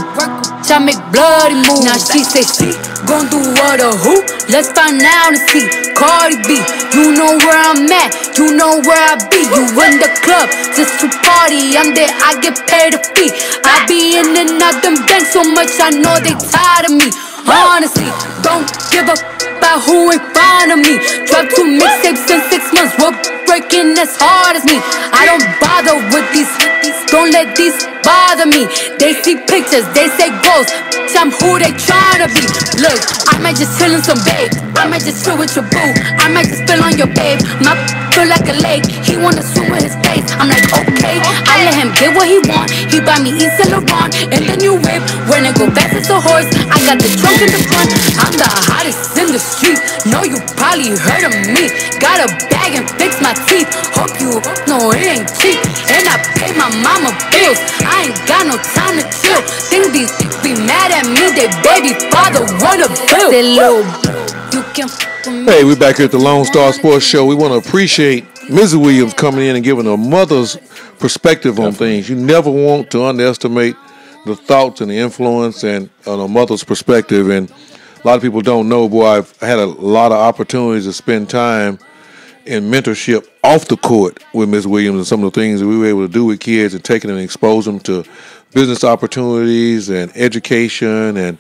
I make bloody moves. Now she say she gon' do what or who? Let's find out and see. Cardi B, you know where I'm at, you know where I be. You in the club just to party, I'm there, I get paid a fee. I be in and out them banks so much, I know they tired of me. Honestly, don't give a about who in front of me. Dropped 2 mixtapes in 6 months, we're breaking as hard as me. I don't bother with these, don't let these bother me. They see pictures, they say goals, I'm who they tryna be. Look, I might just chill in some babe, I might just chill with your boo, I might just spill on your babe. My feel like a lake, he wanna swim with his face. I'm like, okay, I let him get what he want. He buy me East Saint Laurent and the new whip. When it go fast as a horse, I got the trunk in the front. I'm the hottest in the street, know you probably heard of me. Got a bag and fix my teeth, hope you know it ain't cheap. And I pay my mama bills, I ain't got no time to chill. Think these be mad at me, they baby father wanna build. You can Hey, we're back here at the Lone Star Sports Show. We want to appreciate Ms. Williams coming in and giving a mother's perspective on things. You never want to underestimate the thoughts and the influence and on a mother's perspective. And a lot of people don't know, boy, I've had a lot of opportunities to spend time in mentorship off the court with Ms. Williams and some of the things that we were able to do with kids and taking and expose them to business opportunities and education. And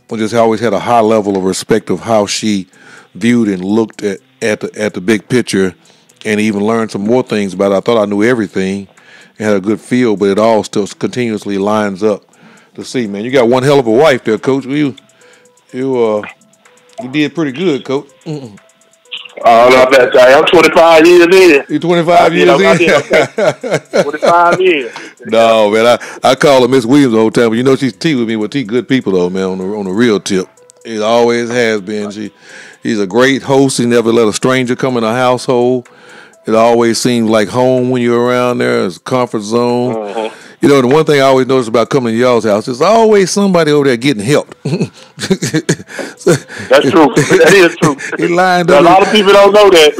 we just always had a high level of respect of how she viewed and looked at the big picture, and even learned some more things about it. I thought I knew everything and had a good feel, but it all still continuously lines up to see, man. You got one hell of a wife there, Coach. You did pretty good, Coach. Not bad, Jay. I'm 25 years in. You 25 years in? 25 years. No, man. I call her Miss Williams the whole time, but you know she's T with me. With T, good people though, man. On the real tip, it always has been. He's a great host. He never let a stranger come in a household. It always seems like home when you're around there. It's a comfort zone. Uh-huh. You know, the one thing I always notice about coming to y'all's house is always somebody over there getting help. That's true. That is true. He lined up. A lot of people don't know that.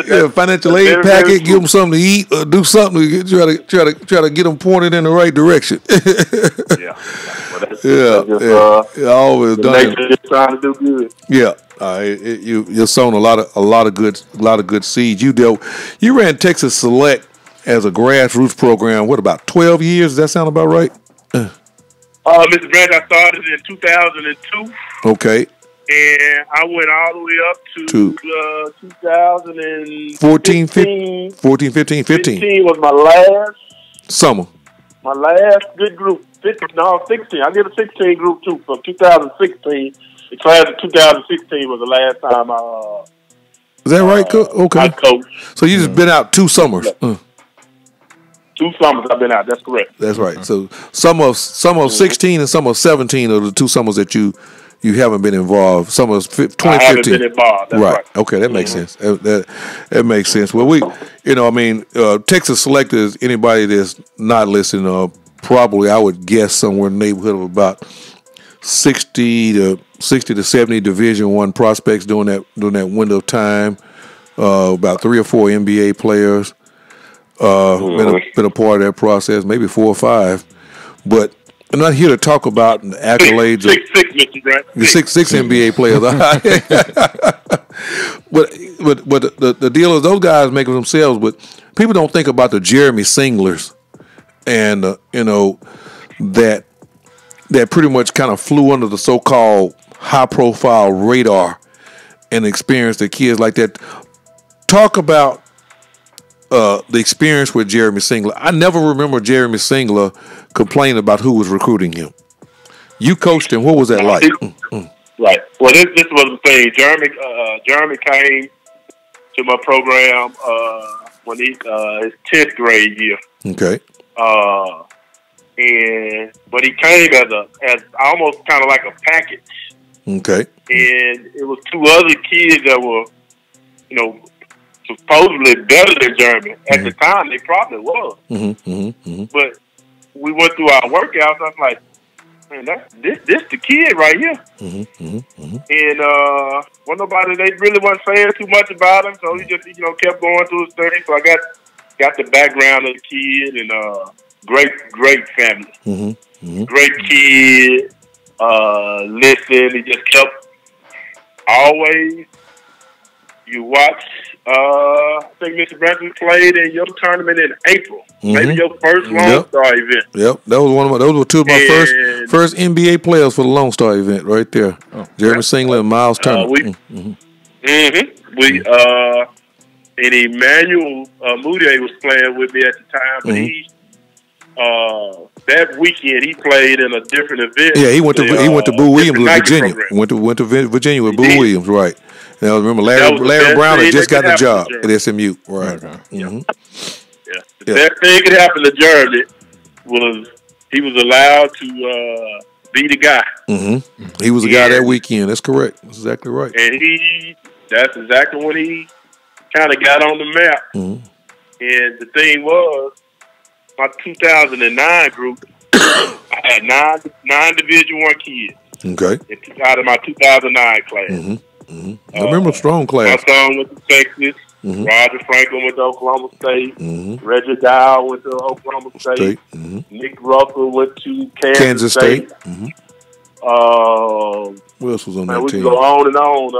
Yeah, financial aid packet, give them something to eat, or do something to try to get them pointed in the right direction. Yeah. Always done. Just trying to do good. Yeah. You're sowing a lot of good seeds. You ran Texas Select as a grassroots program. What, about 12 years? Does that sound about right? Mr. Brand, I started in 2002. Okay. And I went all the way up to 2014, 15. 15 was my last summer. My last good group. 16. I did a 16 group too from 2016. The class of 2016 was the last time Is that right? Okay. I coached. So you just been out 2 summers. 2 summers I've been out. That's correct. That's right. So some of 16 and some of 17 are the 2 summers that you haven't been involved. Some of 2015. I haven't been involved. That's right. Okay, that makes sense. That makes sense. Well, Texas Select is anybody that's not listening. Probably I would guess somewhere in the neighborhood of about 60 to 70 Division I prospects during that window of time. About 3 or 4 NBA players. Been a part of that process, maybe 4 or 5. But I'm not here to talk about the accolades of six NBA players. but the deal is those guys make it themselves. But people don't think about the Jeremy Singlers, and that pretty much kind of flew under the so-called high-profile radar and experienced the kids like that. Talk about the experience with Jeremy Singler. I never remember Jeremy Singler complaining about who was recruiting him. You coached him. What was that like? Right. Well, this was the thing. Jeremy came to my program when his 10th grade year. Okay. But he came as almost kind of like a package. Okay. And it was 2 other kids that were, supposedly better than Jeremy. At the time, they probably was. But we went through our workouts. I was like, man, this the kid right here. And nobody, they really wasn't saying too much about him. So he just, kept going through his thing. So I got the background of the kid, and great family. Great kid. Listen, he just kept always. You watch. I think Mr. Branson played in your tournament in April. Maybe your first Lone Star event. Yep, those were 2 of my first NBA players for the Lone Star event right there. Jeremy Singler and Miles Turner. And Emmanuel Moutier was playing with me at the time, but he that weekend he played in a different event. Yeah, he went to Boo Williams with Virginia. Went to Virginia with Boo Williams, right? And I remember Larry Brown had just got the job at SMU. Right. The best thing could happen to Jeremy was he was allowed to be the guy. He was the guy that weekend. That's correct. That's exactly right. And that's exactly when he kind of got on the map. And the thing was, my 2009 group, I had nine Division I kids. Okay. Out of my 2009 class. I remember a strong class. My son went to Texas. Roger Franklin went to Oklahoma State. Reggie Dow went to Oklahoma State. Nick Russell went to Kansas State. Who else was on that we team? We go on and on.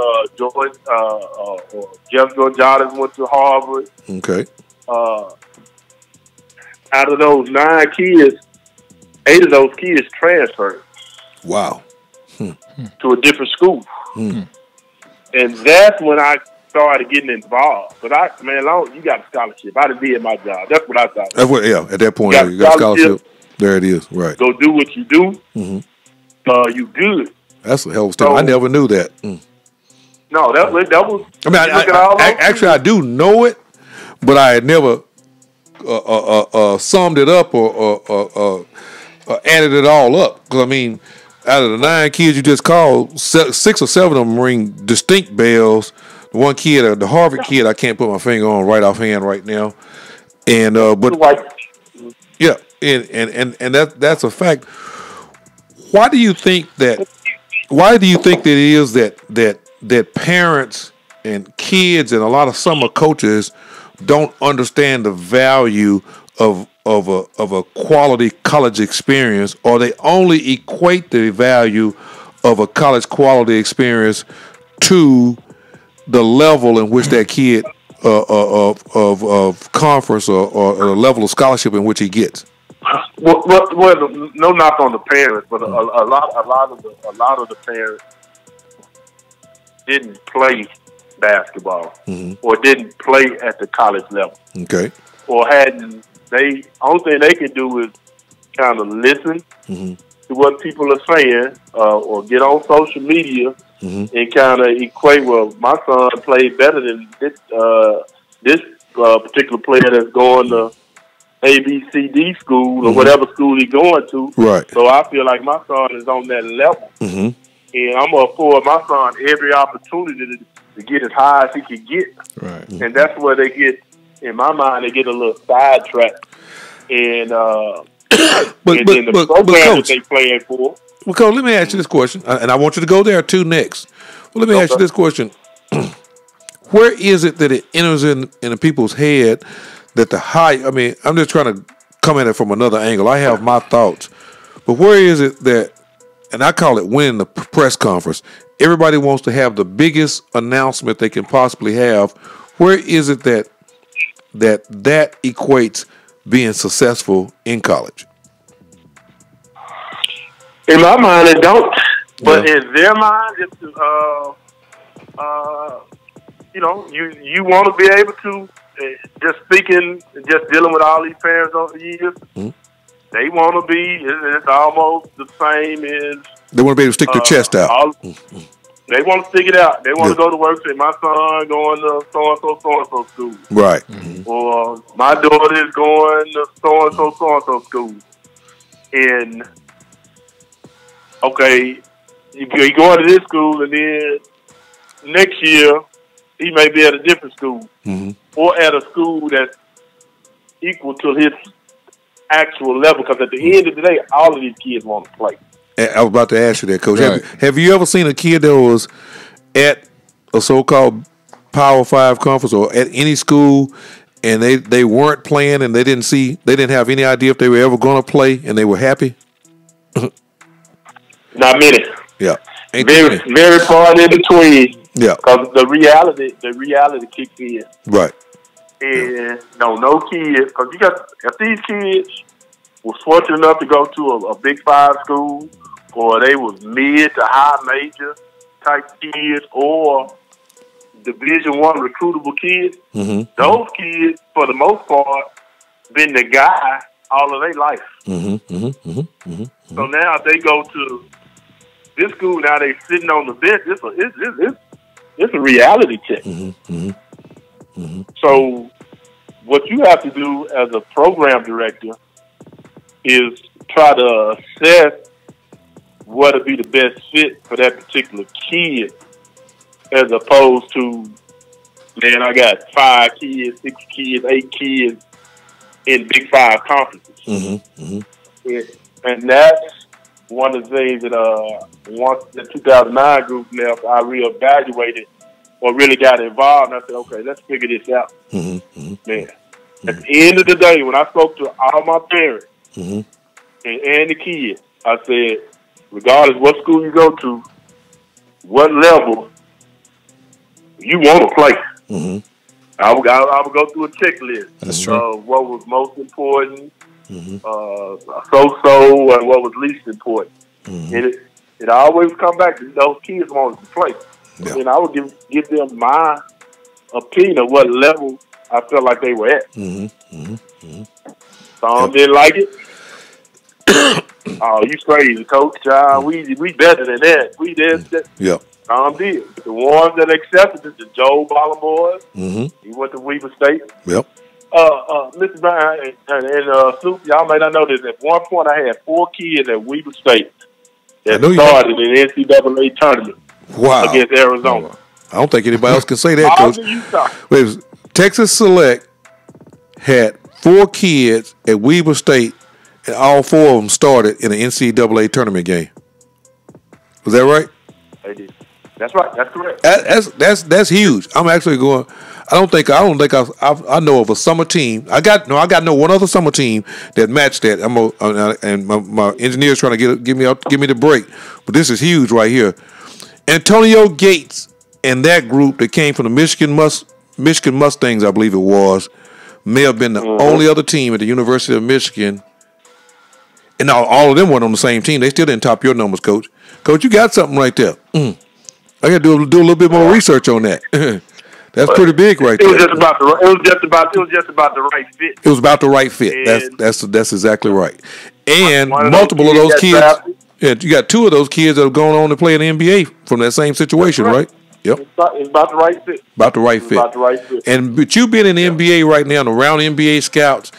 Jeff Gonzalez went to Harvard. Okay. Out of those 9 kids, 8 of those kids transferred. Wow. To a different school. And that's when I started getting involved. But you got a scholarship. I did my job. That's what I thought. At that point, you got a scholarship. There it is. Right. Go do what you do. You good. That's a hell of a statement. I never knew that. No, that was. I mean, actually, I do know it, but I had never summed it up or added it all up. Because, I mean, out of the 9 kids you just called, 6 or 7 of them ring distinct bells. The one kid, the Harvard kid, I can't put my finger on right offhand right now. And but yeah, and that's a fact. Why do you think that? Why do you think that it is that parents and kids and a lot of summer coaches don't understand the value of a quality college experience, or they only equate the value of a college quality experience to the level in which that kid of conference or the level of scholarship in which he gets? Well, no knock on the parents, but a lot of the parents didn't play basketball or didn't play at the college level. Okay. Or hadn't. Only thing they can do is kind of listen to what people are saying, or get on social media and kind of equate. Well, my son played better than this particular player that's going to ABCD school or whatever school he's going to. Right. So I feel like my son is on that level, and I'm gonna afford my son every opportunity to get as high as he can get. Right. And that's where they get, in my mind, they get a little sidetracked. And but then the program Coach, that they playing for. Well, Coach, let me ask you this question, and I want you to go there too next. Well, let me ask you this question: where is it that it enters in the people's head that the high? I mean, I'm just trying to come at it from another angle. I have my thoughts, but where is it that, and I call it winning the press conference? Everybody wants to have the biggest announcement they can possibly have. Where is it that equates being successful in college? In my mind, it don't. But in their mind, it's you want to be able to, just speaking, just dealing with all these parents over the years. They want to be. It's almost the same as they want to be able to stick their chest out. They want to stick it out. They want to go to work. Say, my son going to so and so school. Right. Or my daughter is going to so and so school. And okay, you're going to this school, and then next year he may be at a different school, or at a school that's equal to his actual level. Because at the end of the day, all of these kids want to play. I was about to ask you that, Coach. Right. Have you ever seen a kid that was at a so-called Power 5 conference or at any school, and they weren't playing, and they didn't have any idea if they were ever going to play, and they were happy? Not many. Yeah. Very far in between. Yeah. Because the reality kicks in. Right. And no kids. Because if these kids was fortunate enough to go to a Big 5 school, or they was mid to high major type kids, or Division I recruitable kids, those kids, for the most part, been the guy all of their life. So now they go to this school. Now they sitting on the bench. It's a reality check. So what you have to do as a program director is try to assess what would be the best fit for that particular kid, as opposed to, man, I got 5 kids, 6 kids, 8 kids in Big 5 conferences. And that's one of the things that once the 2009 group left, I reevaluated or really got involved, and I said, okay, let's figure this out. Man, at the end of the day, when I spoke to all my parents and the kids, I said, regardless what school you go to, what level you want to play. I would go through a checklist. That's true. Of what was most important, so-so, and what was least important. And it always come back to those kids wanted to play. Yeah. And I would give them my opinion of what level I felt like they were at. Some didn't like it. Oh, you crazy, Coach. We better than that. We this. Yep. Tom did. The ones that accepted it, the Joe Ballin boys. Mm-hmm. He went to Weber State. Yep. Mr. Brown and Snoop, y'all may not know this. At one point, I had 4 kids at Weber State that started in the NCAA tournament against Arizona. I don't think anybody else can say that, Coach. Wait, Texas Select had 4 kids at Weber State, and all 4 of them started in an NCAA tournament game. Was that right? They did. That's right. That's correct. That's huge. I'm actually going. I don't think I know of a summer team. I got no one other summer team that matched that. And my engineer's trying to give me the break, but this is huge right here. Antonio Gates and that group that came from the Michigan Mustangs, I believe it was, may have been the only other team at the University of Michigan. And all of them weren't on the same team. They still didn't top your numbers, Coach. Coach, you got something right there. I got to do a little bit more research on that. That's pretty big right there. It was just about the right fit. It was about the right fit. And That's exactly right. And one multiple of those kids. drafted. Yeah, you got 2 of those kids that have gone on to play in the NBA from that same situation, right? Yep. It's about the right fit. About the right fit. About the right fit. And but you being in the NBA right now and around NBA scouts,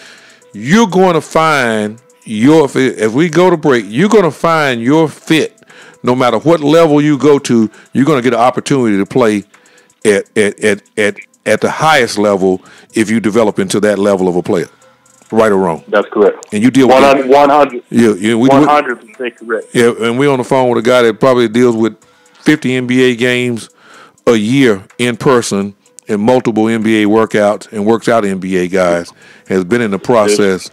you're going to find your fit. If we go to break, you're going to find your fit. No matter what level you go to, you're going to get an opportunity to play at the highest level if you develop into that level of a player, right or wrong. That's correct. And you deal with 100. Yeah, 100% correct. Yeah, and we're on the phone with a guy that probably deals with 50 NBA games a year in person and multiple NBA workouts and works out NBA guys, has been in the process.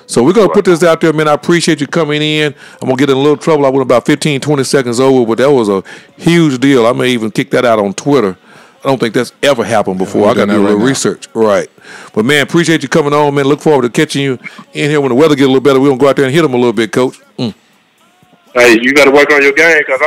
So we're going to put this out there, man. I appreciate you coming in. I'm going to get in a little trouble. I went about 15, 20 seconds over, but that was a huge deal. I may even kick that out on Twitter. I don't think that's ever happened before. I got to do a little research. Right. But, man, appreciate you coming on, man. Look forward to catching you in here when the weather gets a little better. We're going to go out there and hit them a little bit, Coach. Hey, you got to work on your game because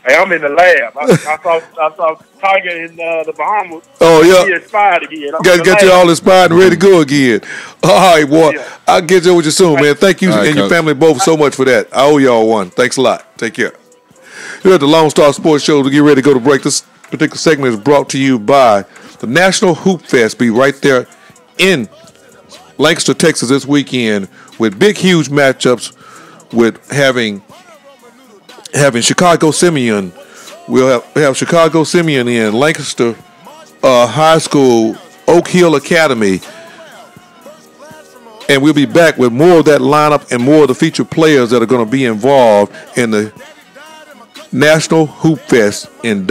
I'm in the lab. I saw Tiger in the Bahamas. Oh, yeah. He inspired again. Got you all inspired and ready to go again. All right, boy. Yeah. I'll get you with you soon, man. Thank you and your family both so much for that. I owe y'all one. Thanks a lot. Take care. Here at the Lone Star Sports Show, to get ready to go to break. This particular segment is brought to you by the National Hoop Fest. Be right there in Lancaster, Texas this weekend with big, huge matchups with having Chicago Simeon. We'll have Chicago Simeon in Lancaster High School, Oak Hill Academy. And we'll be back with more of that lineup and more of the featured players that are going to be involved in the National Hoop Fest in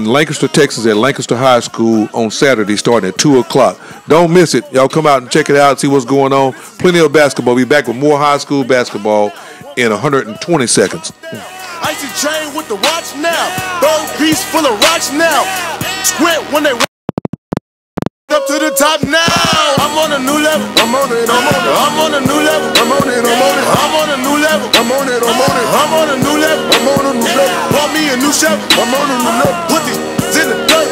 Lancaster, Texas at Lancaster High School on Saturday starting at 2 o'clock. Don't miss it. Y'all come out and check it out and see what's going on. Plenty of basketball. We'll be back with more high school basketball in 120 seconds. Icy chain with the watch now. Gold piece full of rocks now. Squint when they up to the top now. I'm on a new level. I'm on it. I'm on it. I'm on a new level. I'm on it. I'm on it. I'm on a new level. I'm on it. I'm on it. I'm on a new level. I'm on a new level. Bought me a new Chevy. I'm on a new level. Put these in the dirt.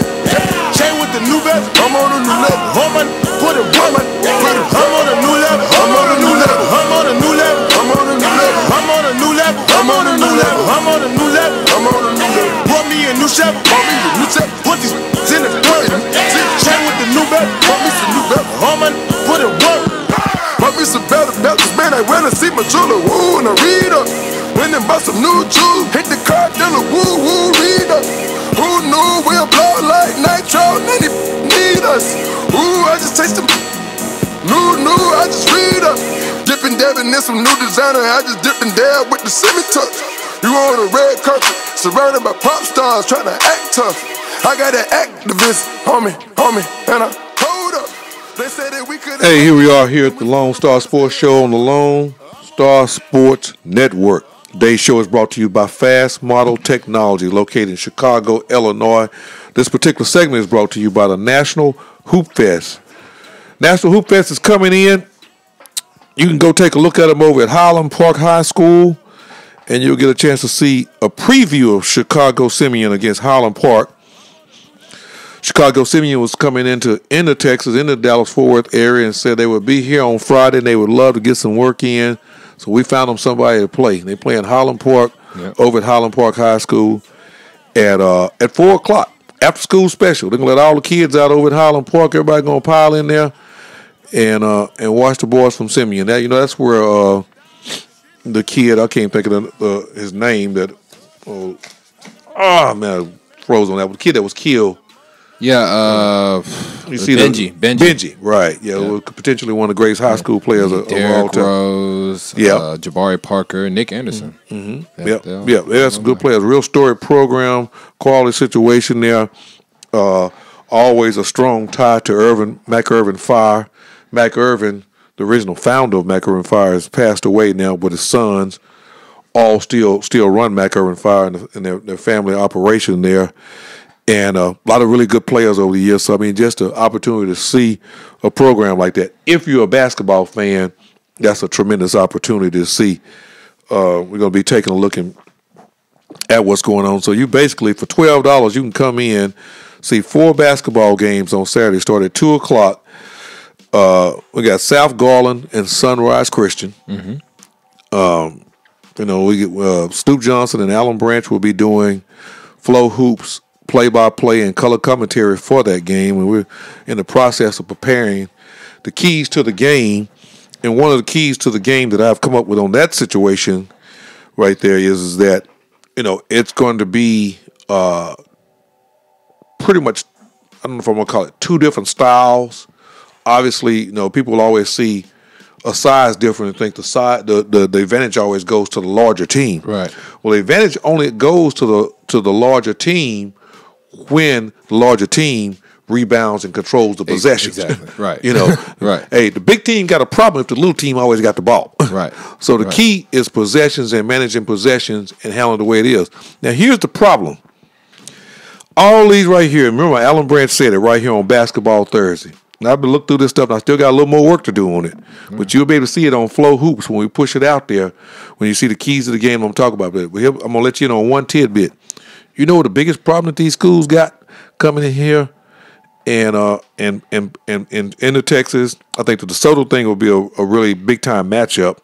Chain with the new vest. I'm on a new level. Home and put it woman. I'm on a new level. I'm on a new level. I'm on a new level. I'm on a new level. I'm on a new level. I'm on a new level. I'm on a new level. I'm on a new level. Bought me a new Chevy. Bought me a new Chevy. Put these in the dirt. Chain with the new vest. Bought me some new vest. Home and put it work. Bought me some better belts. Man, I went and see my jeweler. Woo, and I read up. Went and bought some new jewels. Hit the car dealer. Woo, woo, read up. Who knew we'll blow like nitro? None need us. Ooh, I just taste them. New, I just read up. Dipping, dabbing in some new designer. I just dip and dab with the semi-touch. You on a red carpet, surrounded by pop stars, trying to act tough. I got an activist, homie, and I hold up. They said that we could. Hey, here we are here at the Lone Star Sports Show on the Lone Star Sports Network. Today's show is brought to you by Fast Model Technology, located in Chicago, Illinois. This particular segment is brought to you by the National Hoop Fest. National Hoop Fest is coming in. You can go take a look at them over at Highland Park High School, and you'll get a chance to see a preview of Chicago Simeon against Highland Park. Chicago Simeon was coming into Texas, in the Dallas-Fort Worth area, and said they would be here on Friday, and they would love to get some work in. So we found them somebody to play. They play in Highland Park, over at Highland Park High School at 4:00 after school special. They're gonna let all the kids out over at Highland Park. Everybody gonna pile in there and watch the boys from Simeon. That that's where the kid, I can't think of his name. That man, I froze on that. The kid that was killed. Yeah, you see Benji, right? Yeah, potentially one of the greatest high school players of all time. Rose, Jabari Parker, Nick Anderson. That's some good players. Real storied program, quality situation there. Always a strong tie to Mac Irvin Fire. Mac Irvin, the original founder of Mac Irvin Fire, has passed away now, but his sons all still run Mac Irvin Fire and their family operation there. And a lot of really good players over the years. So, I mean, just the opportunity to see a program like that. If you're a basketball fan, that's a tremendous opportunity to see. We're going to be taking a look at what's going on. So you basically, for $12, you can come in, see 4 basketball games on Saturday, start at 2 o'clock. We got South Garland and Sunrise Christian. We get Stoop Johnson and Alan Branch will be doing Flow Hoops play-by-play and color commentary for that game, and we're in the process of preparing the keys to the game. And one of the keys to the game that I've come up with on that situation right there is that it's going to be pretty much, I don't know if I'm going to call it 2 different styles. Obviously, people will always see a size difference and think the advantage always goes to the larger team. Right. Well, the advantage only goes to the larger team when the larger team rebounds and controls the possessions. Exactly. Right. Right. Hey, the big team got a problem if the little team always got the ball. Right. So the key is possessions and managing possessions and handling the way it is. Now, here's the problem. All these right here, remember Alan Branch said it right here on Basketball Thursday. Now, I've been looking through this stuff, and I still got a little more work to do on it. But you'll be able to see it on Flow Hoops when we push it out there, when you see the keys of the game I'm talking about. But I'm going to let you in on one tidbit. You know what the biggest problem that these schools got coming in here and into Texas? I think the DeSoto thing will be a really big-time matchup.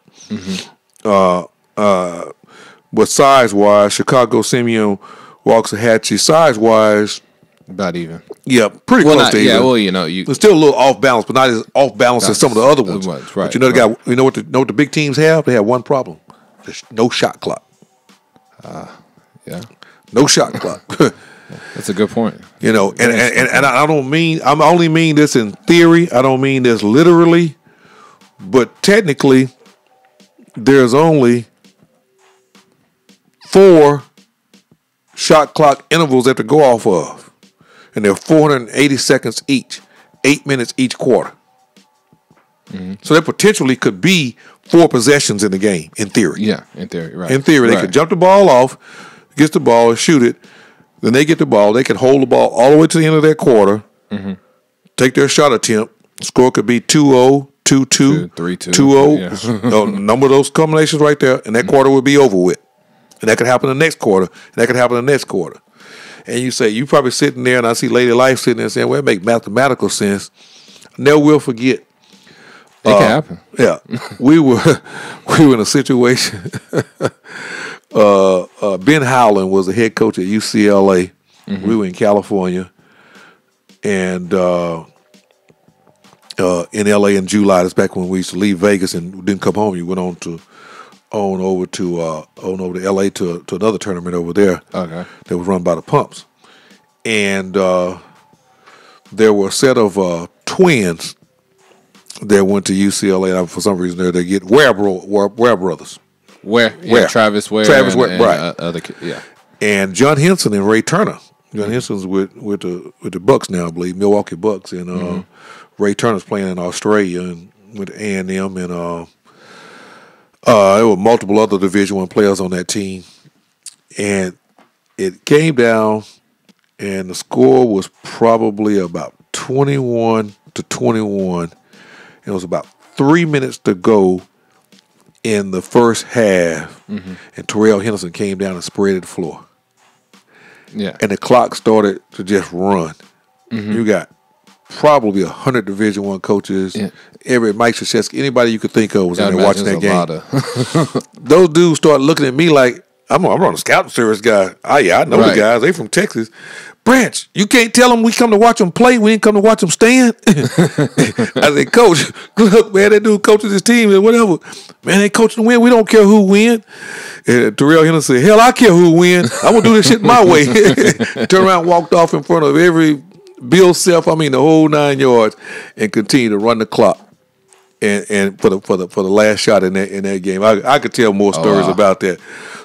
But size-wise, Chicago Simeon, Waxahachie, size-wise, about even. Yeah, pretty close to even. Yeah, well, it's still a little off balance, but not as off balance as some of the other ones. Right. But you know what the big teams have? They have one problem: there's no shot clock. Yeah, no shot clock. That's a good point. And I don't mean, I only mean this in theory. I don't mean this literally, but technically, there's only 4 shot clock intervals that to go off of. And they're 480 seconds each, 8 minutes each quarter. So there potentially could be 4 possessions in the game, in theory. Yeah, in theory, right. In theory, they could jump the ball off, gets the ball, and shoot it. Then they get the ball. They could hold the ball all the way to the end of their quarter, take their shot attempt. Score could be 2-0, 2-2, 3-2, 2-0. Number of those combinations right there, and that quarter would be over with. And that could happen the next quarter, and that could happen the next quarter. And you say, you probably sitting there, and I see Lady Life sitting there saying, well, it makes mathematical sense. Never will forget. It can happen. Yeah. we were in a situation. Ben Howland was the head coach at UCLA. We were in California. And in LA in July, that's back when we used to leave Vegas and didn't come home. You went on over to LA to another tournament over there. Okay. That was run by the Pumps. And there were a set of twins that went to UCLA, and for some reason they get Ware brothers. Ware. Travis Ware. Travis Ware, and right. Other kids, yeah. And John Henson and Ray Turner. John Henson's with the Bucks now, I believe, Milwaukee Bucks. And Ray Turner's playing in Australia and with A&M. And there were multiple other Division I players on that team. And it came down, and the score was probably about 21-21. It was about 3 minutes to go in the first half, and Terrell Henderson came down and spread the floor. Yeah. And the clock started to just run. You got probably 100 Division I coaches. Yeah. Every Mike Krzyzewski, anybody you could think of was in there watching that game. Those dudes start looking at me like, I'm on a scouting service guy. I know the guys. They from Texas. Branch, you can't tell them we come to watch them play. We ain't come to watch them stand. I said, Coach, look, man, that dude coaches his team and whatever. Man, they coaching to win. We don't care who win. And Terrell Henderson said, hell, I care who win. I'm going to do this shit my way. Turned around, walked off in front of every Bill Self, the whole 9 yards, and continued to run the clock. And for the last shot in that game, I could tell more stories about that.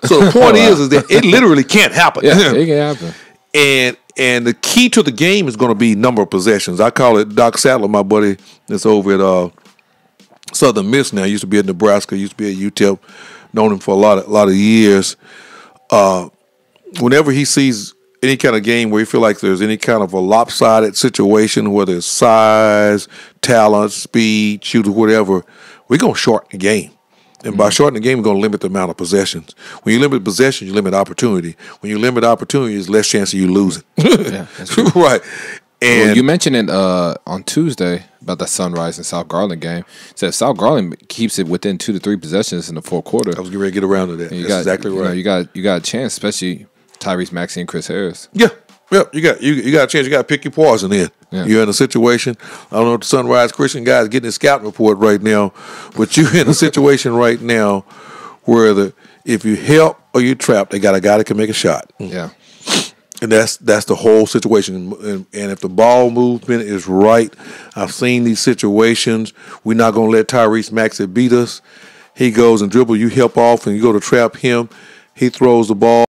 So the point is that it literally can't happen. Yeah, it can happen. And the key to the game is going to be number of possessions. I call it Doc Sadler, my buddy that's over at Southern Miss now. Used to be at Nebraska, used to be at UTEP. Known him for a lot of years. Whenever he sees any kind of game where you feel like there's any kind of a lopsided situation, whether it's size, talent, speed, shooter, whatever, we're going to shorten the game. And by shortening the game, we're going to limit the amount of possessions. When you limit possessions, you limit opportunity. When you limit opportunity, there's less chance of you losing. Yeah, that's true. Right. And you mentioned it on Tuesday about the Sunrise and South Garland game. Said South Garland keeps it within 2 to 3 possessions in the fourth quarter. I was getting ready to get around to that. That's exactly right. You got a chance, especially Tyrese Maxey and Chris Harris. Yeah. Yep, you got a chance. You got to pick your poison in. Yeah. You're in a situation. I don't know if the Sunrise Christian guy is getting his scouting report right now, but you're in a situation right now where if you help or you trap, they got a guy that can make a shot. Yeah, and that's the whole situation. And if the ball movement is right, I've seen these situations. We're not going to let Tyrese Maxey beat us. He goes and dribble. You help off, and you go to trap him. He throws the ball.